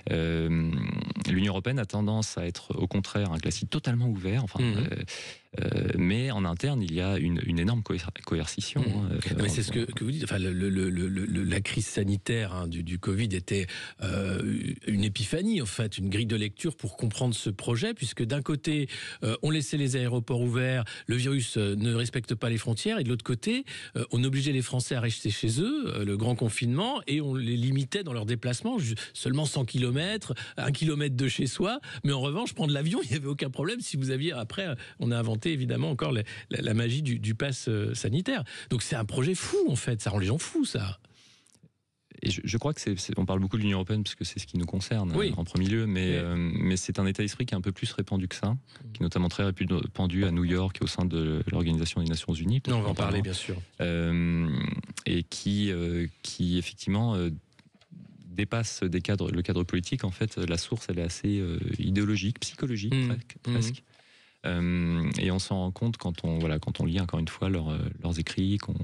L'Union européenne a tendance à être, au contraire, un glacis totalement ouvert. Mais en interne, il y a une énorme coercition. Mais c'est ce que vous dites. Enfin, la crise sanitaire du Covid était une épiphanie, en fait, une grille de lecture pour comprendre ce projet, puisque d'un côté, on laissait les aéroports ouverts, le virus ne respecte pas les frontières, et de l'autre côté, on obligeait les Français à rester chez eux, le grand confinement, et on les limitait dans leurs déplacements, seulement 100 km, 1 km de chez soi. Mais en revanche, prendre l'avion, il n'y avait aucun problème. Si vous aviez, après, on a inventé évidemment encore la magie du pass sanitaire. Donc c'est un projet fou en fait, ça rend les gens fous ça. Et je crois que on parle beaucoup de l'Union européenne parce que c'est ce qui nous concerne en premier lieu, mais c'est un état d'esprit qui est un peu plus répandu que ça, qui est notamment très répandu à New York et au sein de l'Organisation des Nations Unies. On va en parler bien sûr. Et qui effectivement dépasse le cadre politique. En fait, la source elle est assez idéologique, psychologique presque. Et on s'en rend compte quand on lit encore une fois leurs écrits, qu'on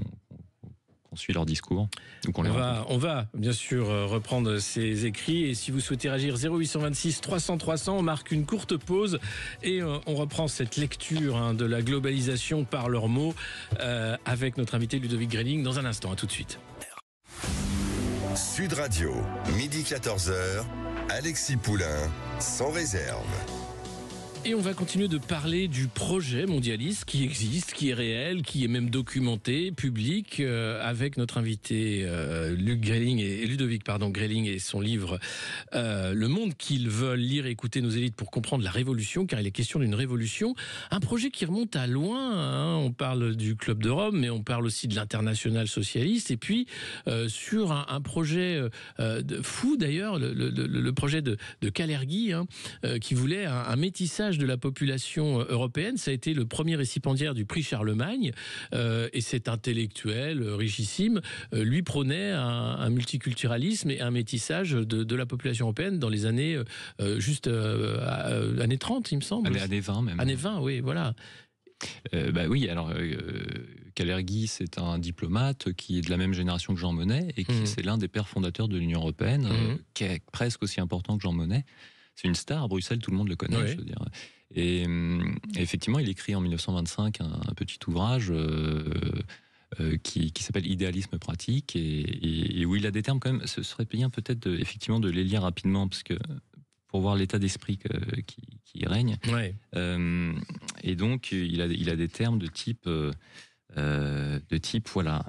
suit leurs discours. Donc on va bien sûr reprendre ces écrits, et si vous souhaitez réagir, 0826 300 300, on marque une courte pause et on reprend cette lecture de la globalisation par leurs mots avec notre invité Ludovic Grelling dans un instant. À tout de suite. Sud Radio, midi 14h, Alexis Poulain, sans réserve. Et on va continuer de parler du projet mondialiste qui existe, qui est réel, qui est même documenté, public, avec notre invité Ludovic Grelling et son livre Le monde qu'ils veulent lire et écouter nos élites pour comprendre la révolution, car il est question d'une révolution. Un projet qui remonte à loin, on parle du Club de Rome, mais on parle aussi de l'Internationale socialiste, et puis sur un projet fou d'ailleurs, le projet de Kalergi, qui voulait un métissage de la population européenne. Ça a été le premier récipiendaire du prix Charlemagne, et cet intellectuel richissime lui prônait un multiculturalisme et un métissage de la population européenne dans les années années 30, il me semble. Années 20 même. Années 20, oui, voilà. Oui, alors Kalergi, c'est un diplomate qui est de la même génération que Jean Monnet, et c'est l'un des pères fondateurs de l'Union européenne, qui est presque aussi important que Jean Monnet. C'est une star à Bruxelles, tout le monde le connaît, je veux dire. Et effectivement, il écrit en 1925 un petit ouvrage qui s'appelle Idéalisme pratique, et où il a des termes quand même. Ce serait bien peut-être effectivement de les lire rapidement, parce que pour voir l'état d'esprit qui règne. Et donc, il a des termes de type voilà.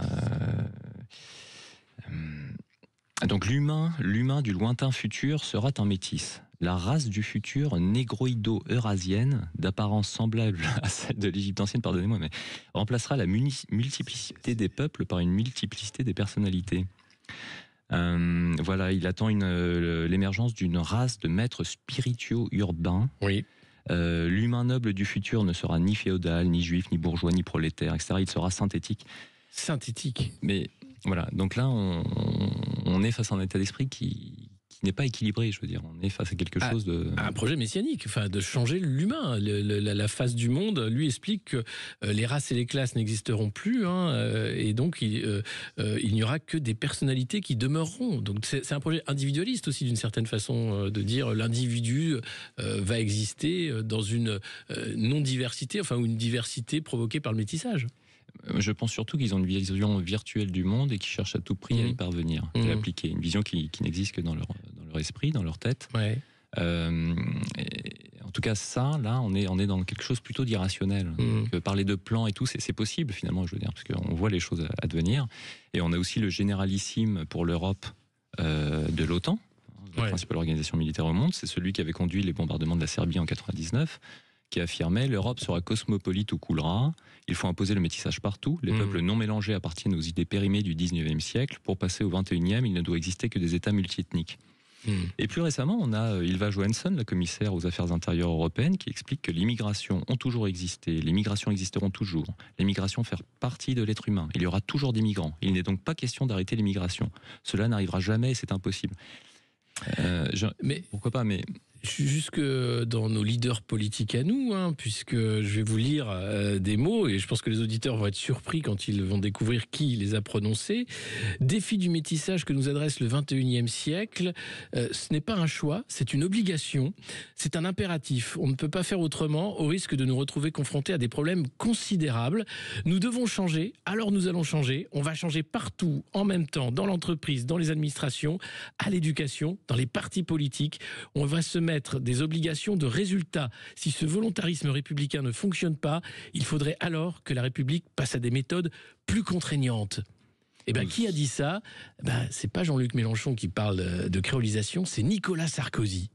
Donc l'humain du lointain futur sera un métis. La race du futur négroïdo-eurasienne, d'apparence semblable à celle de l'Égypte ancienne, pardonnez-moi, mais remplacera la multiplicité des peuples par une multiplicité des personnalités. Voilà, il attend l'émergence d'une race de maîtres spirituaux urbains. Oui. L'humain noble du futur ne sera ni féodal, ni juif, ni bourgeois, ni prolétaire, etc. Il sera synthétique. Synthétique. Mais voilà, donc là, on est face à un état d'esprit qui n'est pas équilibré, je veux dire. On est face à quelque chose de... Un projet messianique, enfin, de changer l'humain. La face du monde lui explique que les races et les classes n'existeront plus, et donc il n'y aura que des personnalités qui demeureront. Donc c'est un projet individualiste aussi, d'une certaine façon, de dire l'individu va exister dans une non-diversité, enfin, ou une diversité provoquée par le métissage. Je pense surtout qu'ils ont une vision virtuelle du monde et qu'ils cherchent à tout prix à y parvenir, à l'appliquer. Une vision qui n'existe que dans leur esprit, dans leur tête. Ouais. En tout cas, ça, là, on est dans quelque chose plutôt d'irrationnel. Donc, parler de plans et tout, c'est possible finalement, je veux dire, parce qu'on voit les choses advenir. Et on a aussi le généralissime pour l'Europe de l'OTAN, la principale organisation militaire au monde. C'est celui qui avait conduit les bombardements de la Serbie en 99, qui affirmait: l'Europe sera cosmopolite ou coulera. Il faut imposer le métissage partout. Les peuples non mélangés appartiennent aux idées périmées du 19e siècle. Pour passer au 21e, il ne doit exister que des États multiethniques. Et plus récemment, on a Ylva Johansson, la commissaire aux affaires intérieures européennes, qui explique que les migrations ont toujours existé, les migrations existeront toujours. Les migrations font partie de l'être humain. Il y aura toujours des migrants. Il n'est donc pas question d'arrêter les migrations. Cela n'arrivera jamais et c'est impossible. Mais pourquoi pas, mais... Jusque dans nos leaders politiques à nous, puisque je vais vous lire des mots, et je pense que les auditeurs vont être surpris quand ils vont découvrir qui les a prononcés. Défi du métissage que nous adresse le 21e siècle, ce n'est pas un choix, c'est une obligation, c'est un impératif. On ne peut pas faire autrement, au risque de nous retrouver confrontés à des problèmes considérables. Nous devons changer, alors nous allons changer. On va changer partout, en même temps, dans l'entreprise, dans les administrations, à l'éducation, dans les partis politiques. On va se mettre des obligations de résultats. Si ce volontarisme républicain ne fonctionne pas, il faudrait alors que la République passe à des méthodes plus contraignantes. Et ben, qui a dit ça? C'est pas Jean-Luc Mélenchon qui parle de créolisation, c'est Nicolas Sarkozy.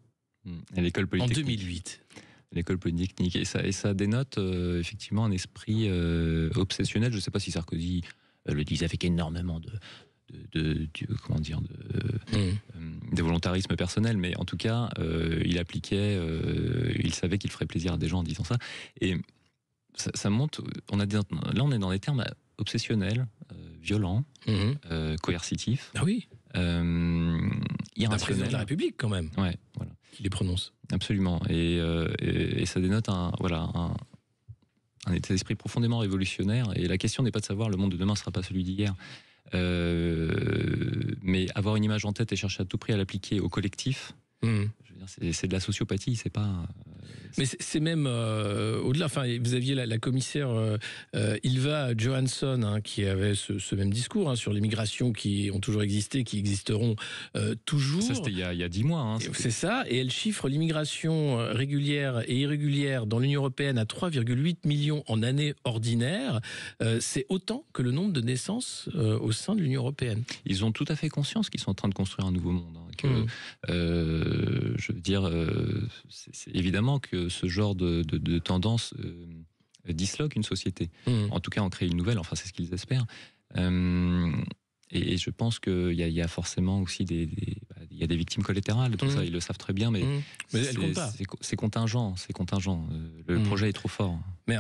À l'école polytechnique. En 2008. L'école polytechnique. Et ça dénote effectivement un esprit obsessionnel. Je ne sais pas si Sarkozy le disait avec énormément de volontarisme personnel, mais en tout cas, il appliquait, il savait qu'il ferait plaisir à des gens en disant ça. Et ça monte, là on est dans des termes obsessionnels, violents, coercitifs. Ah oui. Irrationnels. Un président de la République quand même. Ouais, voilà. Qui les prononce. Absolument. Et ça dénote un état d'esprit profondément révolutionnaire. Et la question n'est pas de savoir le monde de demain ne sera pas celui d'hier. Mais avoir une image en tête et chercher à tout prix à l'appliquer au collectif, je veux dire, c'est de la sociopathie, c'est pas... Mais c'est même au-delà. Enfin, vous aviez la commissaire Ylva Johansson qui avait ce même discours sur les migrations qui ont toujours existé, qui existeront toujours. Ça, c'était il y a 10 mois. C'est ça. Et elle chiffre l'immigration régulière et irrégulière dans l'Union européenne à 3,8 millions en année ordinaire. C'est autant que le nombre de naissances au sein de l'Union européenne. Ils ont tout à fait conscience qu'ils sont en train de construire un nouveau monde. Je veux dire, c'est évidemment que ce genre de tendance disloque une société. En tout cas, en crée une nouvelle, enfin c'est ce qu'ils espèrent. Et je pense qu'il y a forcément aussi il y a des victimes collatérales, tout ça, ils le savent très bien, mais c'est contingent. Le projet est trop fort. Mais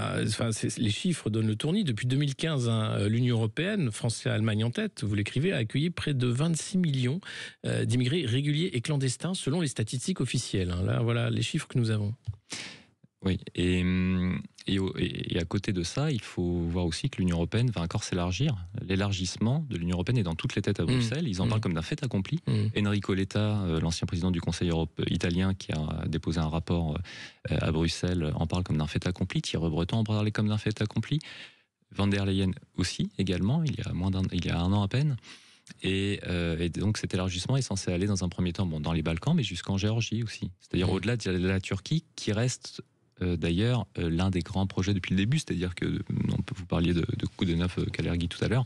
les chiffres donnent le tournis. Depuis 2015, l'Union européenne, France et Allemagne en tête, vous l'écrivez, a accueilli près de 26 millions d'immigrés réguliers et clandestins, selon les statistiques officielles. Là, voilà les chiffres que nous avons. Oui, et à côté de ça, il faut voir aussi que l'Union européenne va encore s'élargir. L'élargissement de l'Union européenne est dans toutes les têtes à Bruxelles. Ils en parlent comme d'un fait accompli. Enrico Letta, l'ancien président du Conseil italien qui a déposé un rapport à Bruxelles, en parle comme d'un fait accompli. Thierry Breton en parlait comme d'un fait accompli. Van der Leyen aussi, également, il y a un an à peine. Et donc cet élargissement est censé aller dans un premier temps dans les Balkans, mais jusqu'en Géorgie aussi. C'est-à-dire au-delà de la Turquie, qui reste... d'ailleurs, l'un des grands projets depuis le début, c'est-à-dire que vous parliez de Koudenov Kalergi tout à l'heure,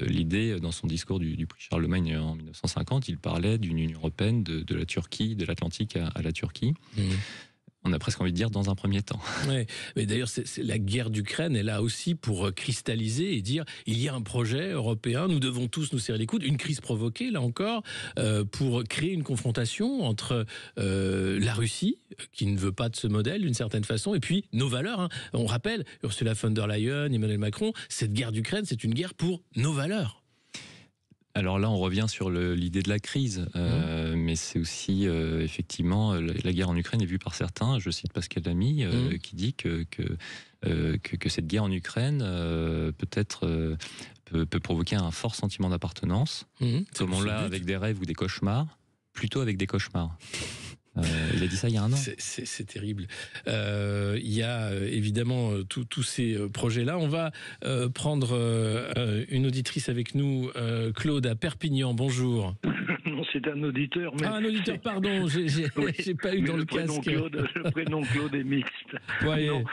l'idée, dans son discours du prix Charlemagne en 1950, il parlait d'une Union européenne de la Turquie, de l'Atlantique à la Turquie. On a presque envie de dire dans un premier temps. Ouais, mais d'ailleurs, c'est la guerre d'Ukraine est là aussi pour cristalliser et dire il y a un projet européen, nous devons tous nous serrer les coudes, une crise provoquée, là encore, pour créer une confrontation entre la Russie, qui ne veut pas de ce modèle d'une certaine façon, et puis nos valeurs. On rappelle, Ursula von der Leyen, Emmanuel Macron, cette guerre d'Ukraine, c'est une guerre pour nos valeurs. Alors là, on revient sur l'idée de la crise, mais c'est aussi effectivement la guerre en Ukraine est vue par certains. Je cite Pascal Lamy qui dit que cette guerre en Ukraine peut provoquer un fort sentiment d'appartenance, comme on l'a avec des rêves ou des cauchemars, plutôt avec des cauchemars. Il a dit ça il y a un an. C'est terrible. Il y a évidemment tous ces projets-là. On va prendre une auditrice avec nous, Claude à Perpignan. Bonjour. Non, c'est un auditeur. Mais un auditeur, pardon, j'ai pas eu dans le casque. Le prénom Claude est mixte. Ouais. Non.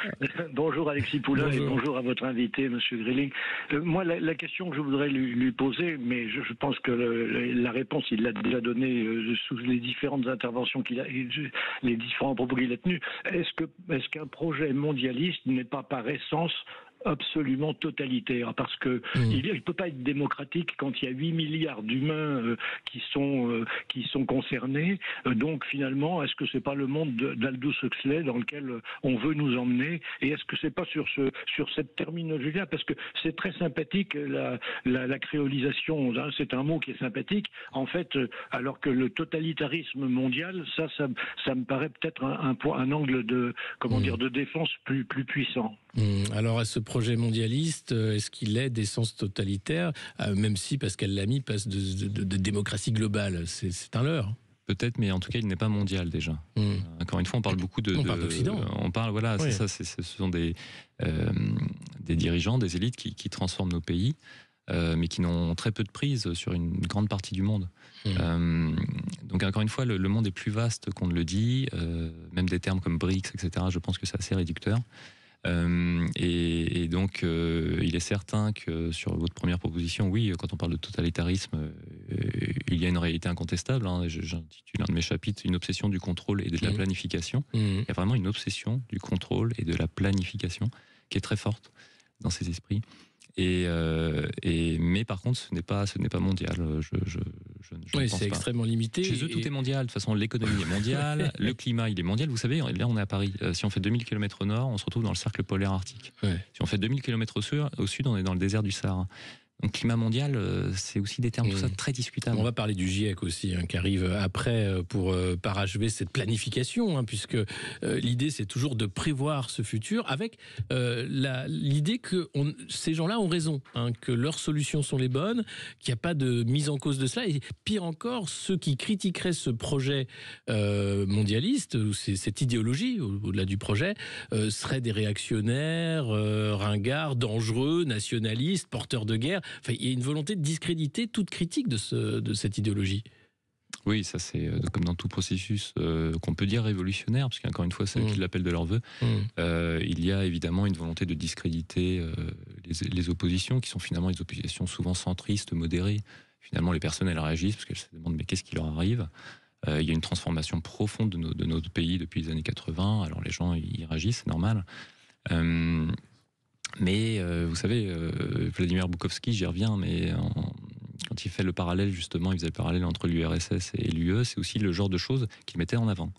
Bonjour Alexis Poulain et bonjour à votre invité, Monsieur Grilling. Moi, la question que je voudrais lui poser, mais je pense que la réponse, il l'a déjà donnée sous les différentes interventions les différents propos qu'il a tenus. Est-ce qu'un projet mondialiste n'est pas par essence absolument totalitaire, parce que il peut pas être démocratique quand il y a 8 milliards d'humains qui sont concernés. Donc finalement, est-ce que c'est pas le monde d'Aldous Huxley dans lequel on veut nous emmener, et est-ce que c'est pas sur cette terminologie-là, parce que c'est très sympathique la créolisation, hein, c'est un mot qui est sympathique en fait, alors que le totalitarisme mondial, ça me paraît peut-être un angle de de défense plus puissant. Alors à ce projet mondialiste, est-ce qu'il est d'essence totalitaire, même si Pascal Lamy passe de démocratie globale, c'est un leurre. Peut-être, mais en tout cas, il n'est pas mondial déjà. Encore une fois, on parle beaucoup on parle d'Occident. On parle, voilà, oui. C'est ça. Ce sont des dirigeants, des élites qui transforment nos pays, mais qui n'ont très peu de prise sur une grande partie du monde. Donc encore une fois, le monde est plus vaste qu'on ne le dit. Même des termes comme BRICS, etc. Je pense que c'est assez réducteur. Et donc, il est certain que sur votre première proposition, oui, quand on parle de totalitarisme, il y a une réalité incontestable. Hein, j'intitule un de mes chapitres une obsession du contrôle et de la planification. Il y a vraiment une obsession du contrôle et de la planification qui est très forte dans ces esprits. Mais par contre, ce n'est pas mondial. Oui, c'est extrêmement limité. Chez eux, tout est mondial. De toute façon, l'économie est mondiale, le climat, il est mondial. Vous savez, là, on est à Paris. Si on fait 2000 km au nord, on se retrouve dans le cercle polaire arctique. Ouais. Si on fait 2000 km au sud, on est dans le désert du Sahara. Donc climat mondial, c'est aussi des termes tout ça très discutables. On va parler du GIEC aussi, qui arrive après pour parachever cette planification, puisque l'idée c'est toujours de prévoir ce futur avec l'idée que ces gens-là ont raison, que leurs solutions sont les bonnes, qu'il n'y a pas de mise en cause de cela. Et pire encore, ceux qui critiqueraient ce projet mondialiste, ou cette idéologie au-delà du projet, seraient des réactionnaires, ringards, dangereux, nationalistes, porteurs de guerre. Enfin, il y a une volonté de discréditer toute critique de cette idéologie. Oui, ça c'est comme dans tout processus qu'on peut dire révolutionnaire, parce qu'encore une fois, c'est eux qui l'appellent de leur vœu. Il y a évidemment une volonté de discréditer les oppositions, qui sont finalement des oppositions souvent centristes, modérées. Finalement, les personnes, elles réagissent parce qu'elles se demandent mais qu'est-ce qui leur arrive. Il y a une transformation profonde de notre pays depuis les années 80. Alors les gens, ils réagissent, c'est normal. Mais vous savez, Vladimir Boukowski, j'y reviens, mais quand il fait le parallèle, justement, il faisait le parallèle entre l'URSS et l'UE, c'est aussi le genre de choses qu'il mettait en avant.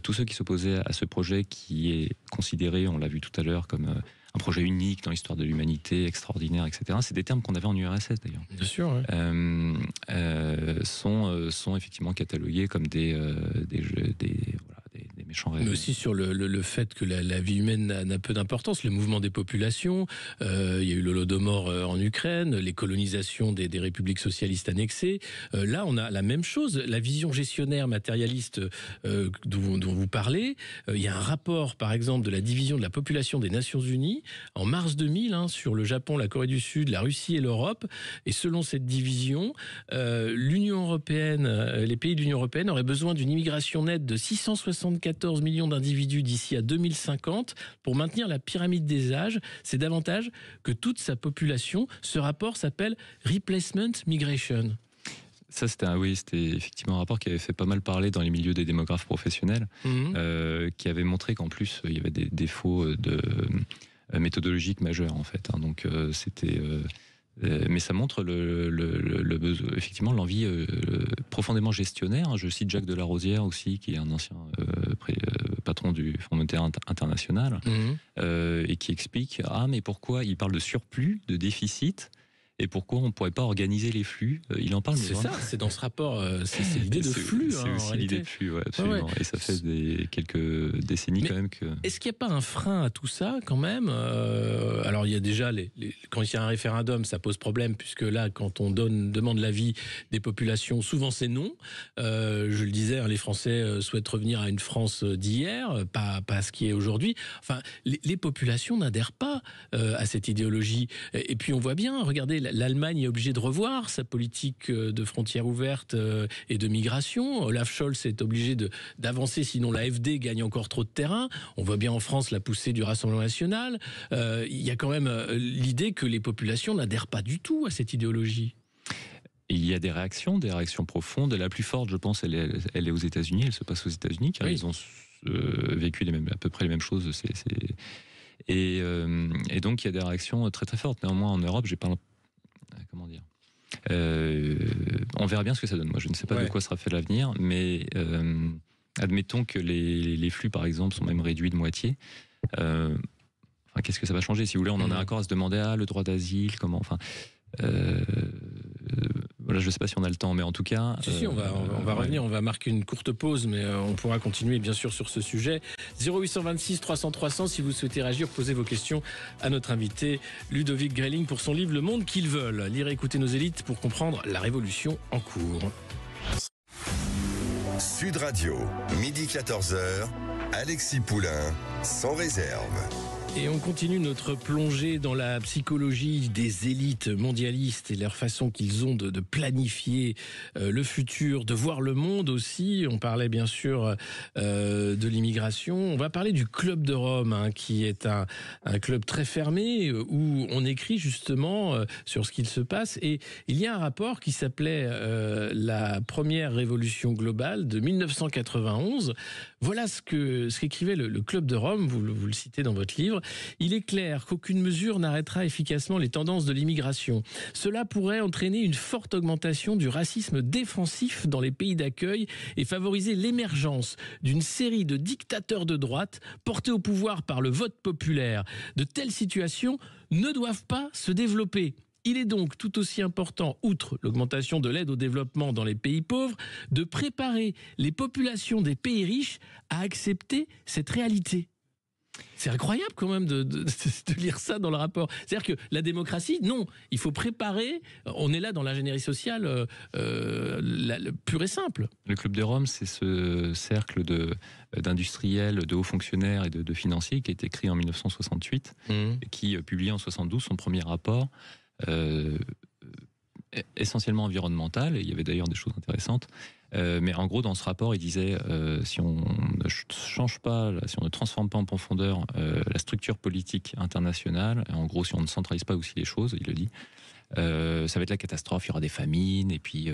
Tous ceux qui s'opposaient à ce projet qui est considéré, on l'a vu tout à l'heure, comme un projet unique dans l'histoire de l'humanité, extraordinaire, etc. C'est des termes qu'on avait en URSS d'ailleurs. Bien sûr. Ouais. Sont effectivement catalogués comme des méchants rêves. Mais aussi sur le fait que la vie humaine n'a peu d'importance, le mouvement des populations, il y a eu l'Holodomor en Ukraine, les colonisations des républiques socialistes annexées. Là, on a la même chose, la vision gestionnaire matérialiste dont vous parlez. Il y a un rapport, par exemple, de la division de la population des Nations Unies en mars 2000 sur le Japon, la Corée du Sud, la Russie et l'Europe. Et selon cette division, l'Union européenne, les pays de l'Union européenne auraient besoin d'une immigration nette de 674 millions d'individus d'ici à 2050 pour maintenir la pyramide des âges. C'est davantage que toute sa population. Ce rapport s'appelle Replacement Migration. Ça, c'était effectivement un rapport qui avait fait pas mal parler dans les milieux des démographes professionnels, qui avait montré qu'en plus, il y avait des défauts méthodologiques majeurs, en fait. Donc, c'était... mais ça montre effectivement l'envie profondément gestionnaire. Je cite Jacques Delarosière aussi, qui est un ancien patron du Fonds monétaire international, et qui explique mais pourquoi il parle de surplus, de déficit, et pourquoi on ne pourrait pas organiser les flux. Il en parle. C'est ça, c'est dans ce rapport, c'est l'idée de flux. C'est aussi l'idée de flux, ouais, absolument. Ouais. Et ça fait quelques décennies quand même que... Est-ce qu'il n'y a pas un frein à tout ça quand même? Alors il y a déjà, quand il y a un référendum, ça pose problème, puisque là, quand on demande l'avis des populations, souvent c'est non. Je le disais, les Français souhaitent revenir à une France d'hier, pas à ce qui est aujourd'hui. Enfin, les populations n'adhèrent pas à cette idéologie. Et puis on voit bien, regardez, l'Allemagne est obligée de revoir sa politique de frontières ouvertes et de migration. Olaf Scholz est obligé d'avancer, sinon l'AfD gagne encore trop de terrain. On voit bien en France la poussée du Rassemblement national. Il y a quand même l'idée que les populations n'adhèrent pas du tout à cette idéologie. Il y a des réactions profondes. La plus forte, je pense, elle est aux États-Unis. Elle se passe aux États-Unis, car ils ont vécu à peu près les mêmes choses. Et donc il y a des réactions très très fortes. Néanmoins, en Europe, j'ai pas... Comment dire, on verra bien ce que ça donne. Moi, je ne sais pas de quoi sera fait l'avenir, mais admettons que les flux, par exemple, sont même réduits de moitié. Qu'est-ce que ça va changer? Si vous voulez, on en a encore à se demander le droit d'asile, comment... Voilà, je ne sais pas si on a le temps, mais en tout cas... Si, on va revenir, on va marquer une courte pause, mais on pourra continuer bien sûr sur ce sujet. 0826 300 300, si vous souhaitez réagir, posez vos questions à notre invité Ludovic Greyling pour son livre Le Monde qu'ils veulent. Lire et écouter nos élites pour comprendre la révolution en cours. Sud Radio, midi 14h, Alexis Poulain, sans réserve. Et on continue notre plongée dans la psychologie des élites mondialistes et leur façon qu'ils ont de planifier le futur, de voir le monde aussi. On parlait bien sûr de l'immigration. On va parler du Club de Rome, qui est un club très fermé où on écrit justement sur ce qu'il se passe. Et il y a un rapport qui s'appelait la première révolution globale de 1991. Voilà ce qu'écrivait le Club de Rome, vous le citez dans votre livre. Il est clair qu'aucune mesure n'arrêtera efficacement les tendances de l'immigration. Cela pourrait entraîner une forte augmentation du racisme défensif dans les pays d'accueil et favoriser l'émergence d'une série de dictateurs de droite portés au pouvoir par le vote populaire. De telles situations ne doivent pas se développer. Il est donc tout aussi important, outre l'augmentation de l'aide au développement dans les pays pauvres, de préparer les populations des pays riches à accepter cette réalité. C'est incroyable quand même de lire ça dans le rapport. C'est-à-dire que la démocratie, non, il faut préparer, on est là dans l'ingénierie sociale pure et simple. Le Club de Rome, c'est ce cercle d'industriels, de hauts fonctionnaires et de financiers qui a été créé en 1968 et qui publie en 1972 son premier rapport essentiellement environnemental, et il y avait d'ailleurs des choses intéressantes. Mais en gros, dans ce rapport, il disait si on ne change pas, si on ne transforme pas en profondeur la structure politique internationale, en gros, si on ne centralise pas aussi les choses, il le dit, ça va être la catastrophe, il y aura des famines, et puis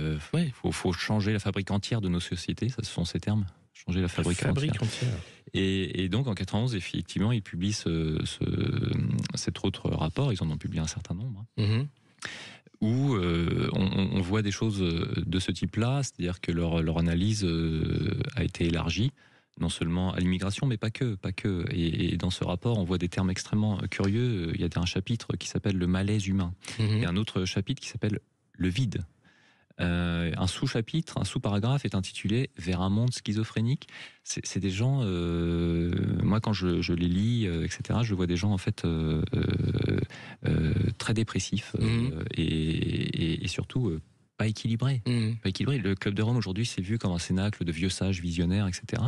faut changer la fabrique entière de nos sociétés, ça, ce sont ces termes, changer la fabrique entière. Et donc en 91, effectivement, il publie cet autre rapport, ils en ont publié un certain nombre. Où on voit des choses de ce type-là, c'est-à-dire que leur analyse a été élargie, non seulement à l'immigration, mais pas que. Et dans ce rapport, on voit des termes extrêmement curieux. Il y a un chapitre qui s'appelle le malaise humain, et un autre chapitre qui s'appelle le vide. Un sous-chapitre, un sous-paragraphe est intitulé « Vers un monde schizophrénique ». C'est des gens, moi quand je les lis, etc., je vois des gens en fait très dépressifs et surtout pas équilibré. Pas équilibré. Le Club de Rome aujourd'hui c'est vu comme un cénacle de vieux sages visionnaires, etc.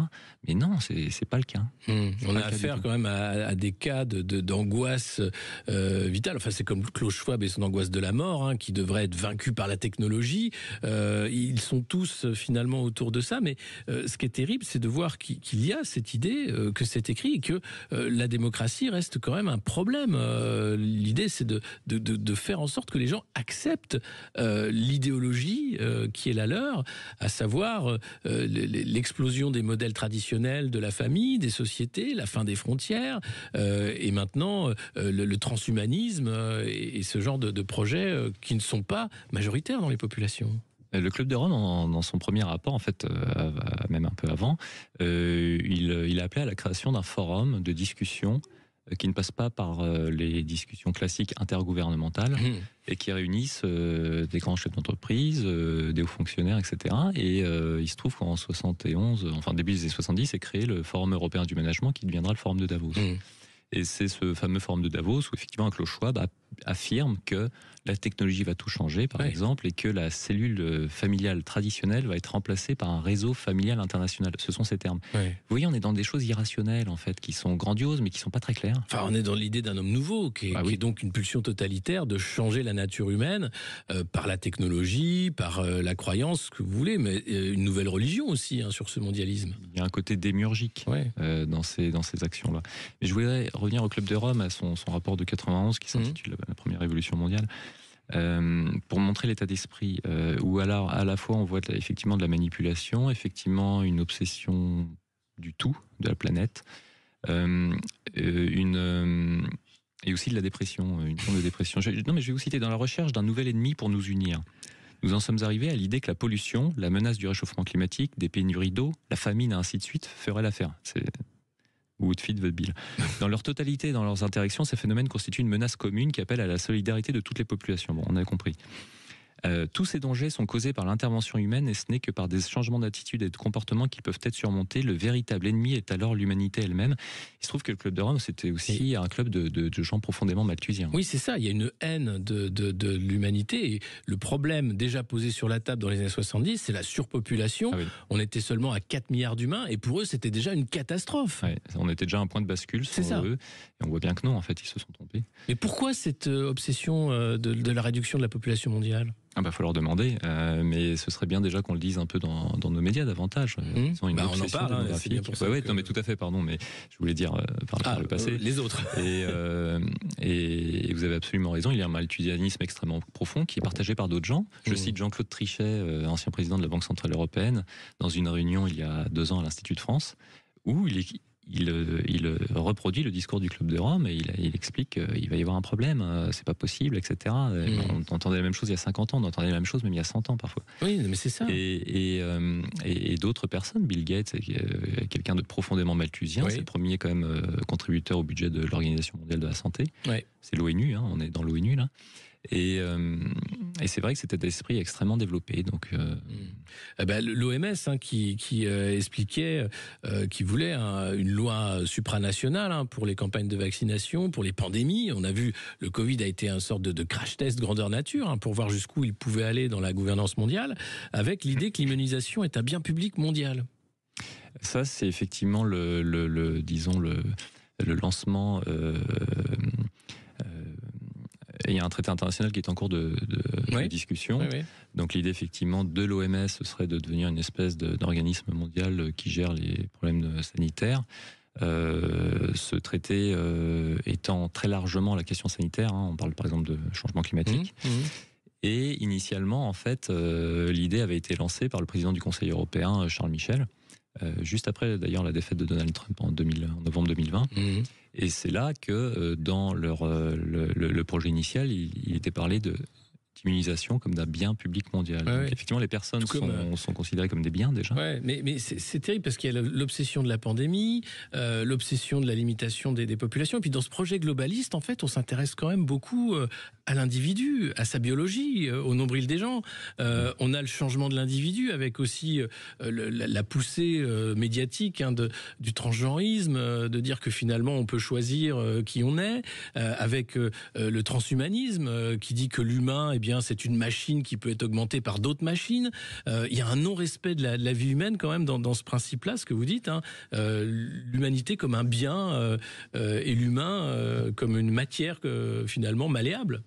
Mais non, c'est pas le cas. On a affaire quand même à des cas d'angoisse vitale. Enfin, c'est comme Klaus Schwab et son angoisse de la mort, qui devrait être vaincu par la technologie. Ils sont tous finalement autour de ça. Mais ce qui est terrible, c'est de voir qu'il y a cette idée, que c'est écrit, et que la démocratie reste quand même un problème. L'idée, c'est de faire en sorte que les gens acceptent l'idéologie qui est la leur, à savoir l'explosion des modèles traditionnels de la famille, des sociétés, la fin des frontières, et maintenant le transhumanisme et ce genre de projets qui ne sont pas majoritaires dans les populations. Le Club de Rome, dans son premier rapport, en fait, même un peu avant, il a appelé à la création d'un forum de discussion qui ne passent pas par les discussions classiques intergouvernementales et qui réunissent des grands chefs d'entreprise, des hauts fonctionnaires, etc. Et il se trouve qu'en 71, enfin début des années 70, est créé le Forum européen du management qui deviendra le Forum de Davos. Et c'est ce fameux Forum de Davos où effectivement Klaus Schwab affirme que la technologie va tout changer, par exemple, et que la cellule familiale traditionnelle va être remplacée par un réseau familial international. Ce sont ces termes. Vous voyez, on est dans des choses irrationnelles, en fait, qui sont grandioses, mais qui ne sont pas très claires. Enfin, on est dans l'idée d'un homme nouveau, qui est donc une pulsion totalitaire de changer la nature humaine par la technologie, par la croyance, que vous voulez, mais une nouvelle religion aussi, hein, sur ce mondialisme. Il y a un côté démiurgique dans ces actions-là. Mais je voudrais revenir au Club de Rome, à son rapport de 91, qui s'intitule La première révolution mondiale. Pour montrer l'état d'esprit où alors à la fois on voit effectivement de la manipulation, effectivement une obsession du tout de la planète, et aussi de la dépression, une forme de dépression. Je vais vous citer: dans la recherche d'un nouvel ennemi pour nous unir, nous en sommes arrivés à l'idée que la pollution, la menace du réchauffement climatique, des pénuries d'eau, la famine et ainsi de suite feraient l'affaire. Woodfield veut Bill. Dans leur totalité, dans leurs interactions, ces phénomènes constituent une menace commune qui appelle à la solidarité de toutes les populations. Bon, on a compris. Tous ces dangers sont causés par l'intervention humaine et ce n'est que par des changements d'attitude et de comportement qui peuvent être surmontés. Le véritable ennemi est alors l'humanité elle-même. Il se trouve que le Club de Rome, c'était aussi un club de gens profondément malthusiens. Oui, c'est ça. Il y a une haine de l'humanité. Et le problème déjà posé sur la table dans les années 70, c'est la surpopulation. On était seulement à 4 milliards d'humains et pour eux, c'était déjà une catastrophe. On était déjà à un point de bascule sur eux. Et on voit bien que non, en fait, ils se sont trompés. Mais pourquoi cette obsession de la réduction de la population mondiale ? Faut leur demander, mais ce serait bien déjà qu'on le dise un peu dans nos médias davantage. Ils ont une obsession on en parle, c'est bien pour ça. Non, mais tout à fait, pardon, mais je voulais dire par le passé. Les autres. Et vous avez absolument raison, il y a un malthusianisme extrêmement profond qui est partagé par d'autres gens. Je cite Jean-Claude Trichet, ancien président de la Banque Centrale Européenne, dans une réunion il y a 2 ans à l'Institut de France, où il reproduit le discours du Club de Rome et il explique qu'il va y avoir un problème, c'est pas possible, etc. On entendait la même chose il y a 50 ans, on entendait la même chose même il y a 100 ans parfois. Oui, mais c'est ça. Et d'autres personnes, Bill Gates est quelqu'un de profondément malthusien, c'est le premier quand même contributeur au budget de l'Organisation mondiale de la santé. C'est l'ONU, on est dans l'ONU là. Et c'est vrai que c'était d'esprit extrêmement développé. Donc, l'OMS qui expliquait qu'il voulait une loi supranationale pour les campagnes de vaccination, pour les pandémies. On a vu, le Covid a été une sorte de crash test grandeur nature pour voir jusqu'où il pouvait aller dans la gouvernance mondiale, avec l'idée que l'immunisation est un bien public mondial. Ça, c'est effectivement le lancement. Il y a un traité international qui est en cours de discussion. Donc l'idée effectivement de l'OMS, ce serait de devenir une espèce d'organisme mondial qui gère les problèmes sanitaires. Ce traité étant très largement la question sanitaire, on parle par exemple de changement climatique. Et initialement, en fait, l'idée avait été lancée par le président du Conseil européen, Charles Michel, juste après d'ailleurs la défaite de Donald Trump en novembre 2020. Et c'est là que dans le projet initial, il était parlé d'immunisation comme d'un bien public mondial. Donc, effectivement, les personnes sont considérées comme des biens déjà. Mais c'est terrible parce qu'il y a l'obsession de la pandémie, l'obsession de la limitation des populations. Et puis dans ce projet globaliste, en fait, on s'intéresse quand même beaucoup à l'individu, à sa biologie, au nombril des gens. On a le changement de l'individu avec aussi la poussée médiatique du transgenrisme, de dire que finalement on peut choisir qui on est, avec le transhumanisme qui dit que l'humain, c'est une machine qui peut être augmentée par d'autres machines. Il y a un non-respect de la vie humaine quand même dans ce principe-là, ce que vous dites, l'humanité comme un bien et l'humain comme une matière finalement malléable.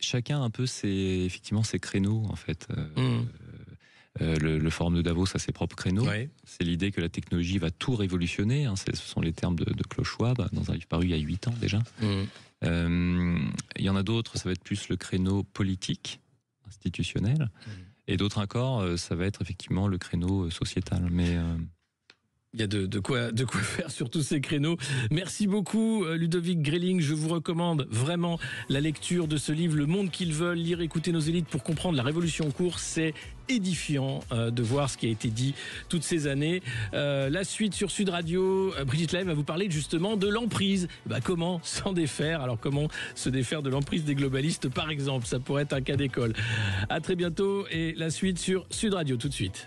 Chacun un peu effectivement ses créneaux en fait. Le forum de Davos a ses propres créneaux. C'est l'idée que la technologie va tout révolutionner. Ce sont les termes de Klaus Schwab dans un livre paru il y a 8 ans déjà. Il y en a d'autres, ça va être plus le créneau politique, institutionnel. Et d'autres encore, ça va être effectivement le créneau sociétal. Il y a de quoi faire sur tous ces créneaux. Merci beaucoup Ludovic Gréling. Je vous recommande vraiment la lecture de ce livre, Le monde qu'ils veulent, lire, écouter nos élites pour comprendre la révolution en cours. C'est édifiant de voir ce qui a été dit toutes ces années. La suite sur Sud Radio, Brigitte Lahaie va vous parler justement de l'emprise. Comment s'en défaire? Alors comment se défaire de l'emprise des globalistes par exemple? Ça pourrait être un cas d'école. À très bientôt et la suite sur Sud Radio tout de suite.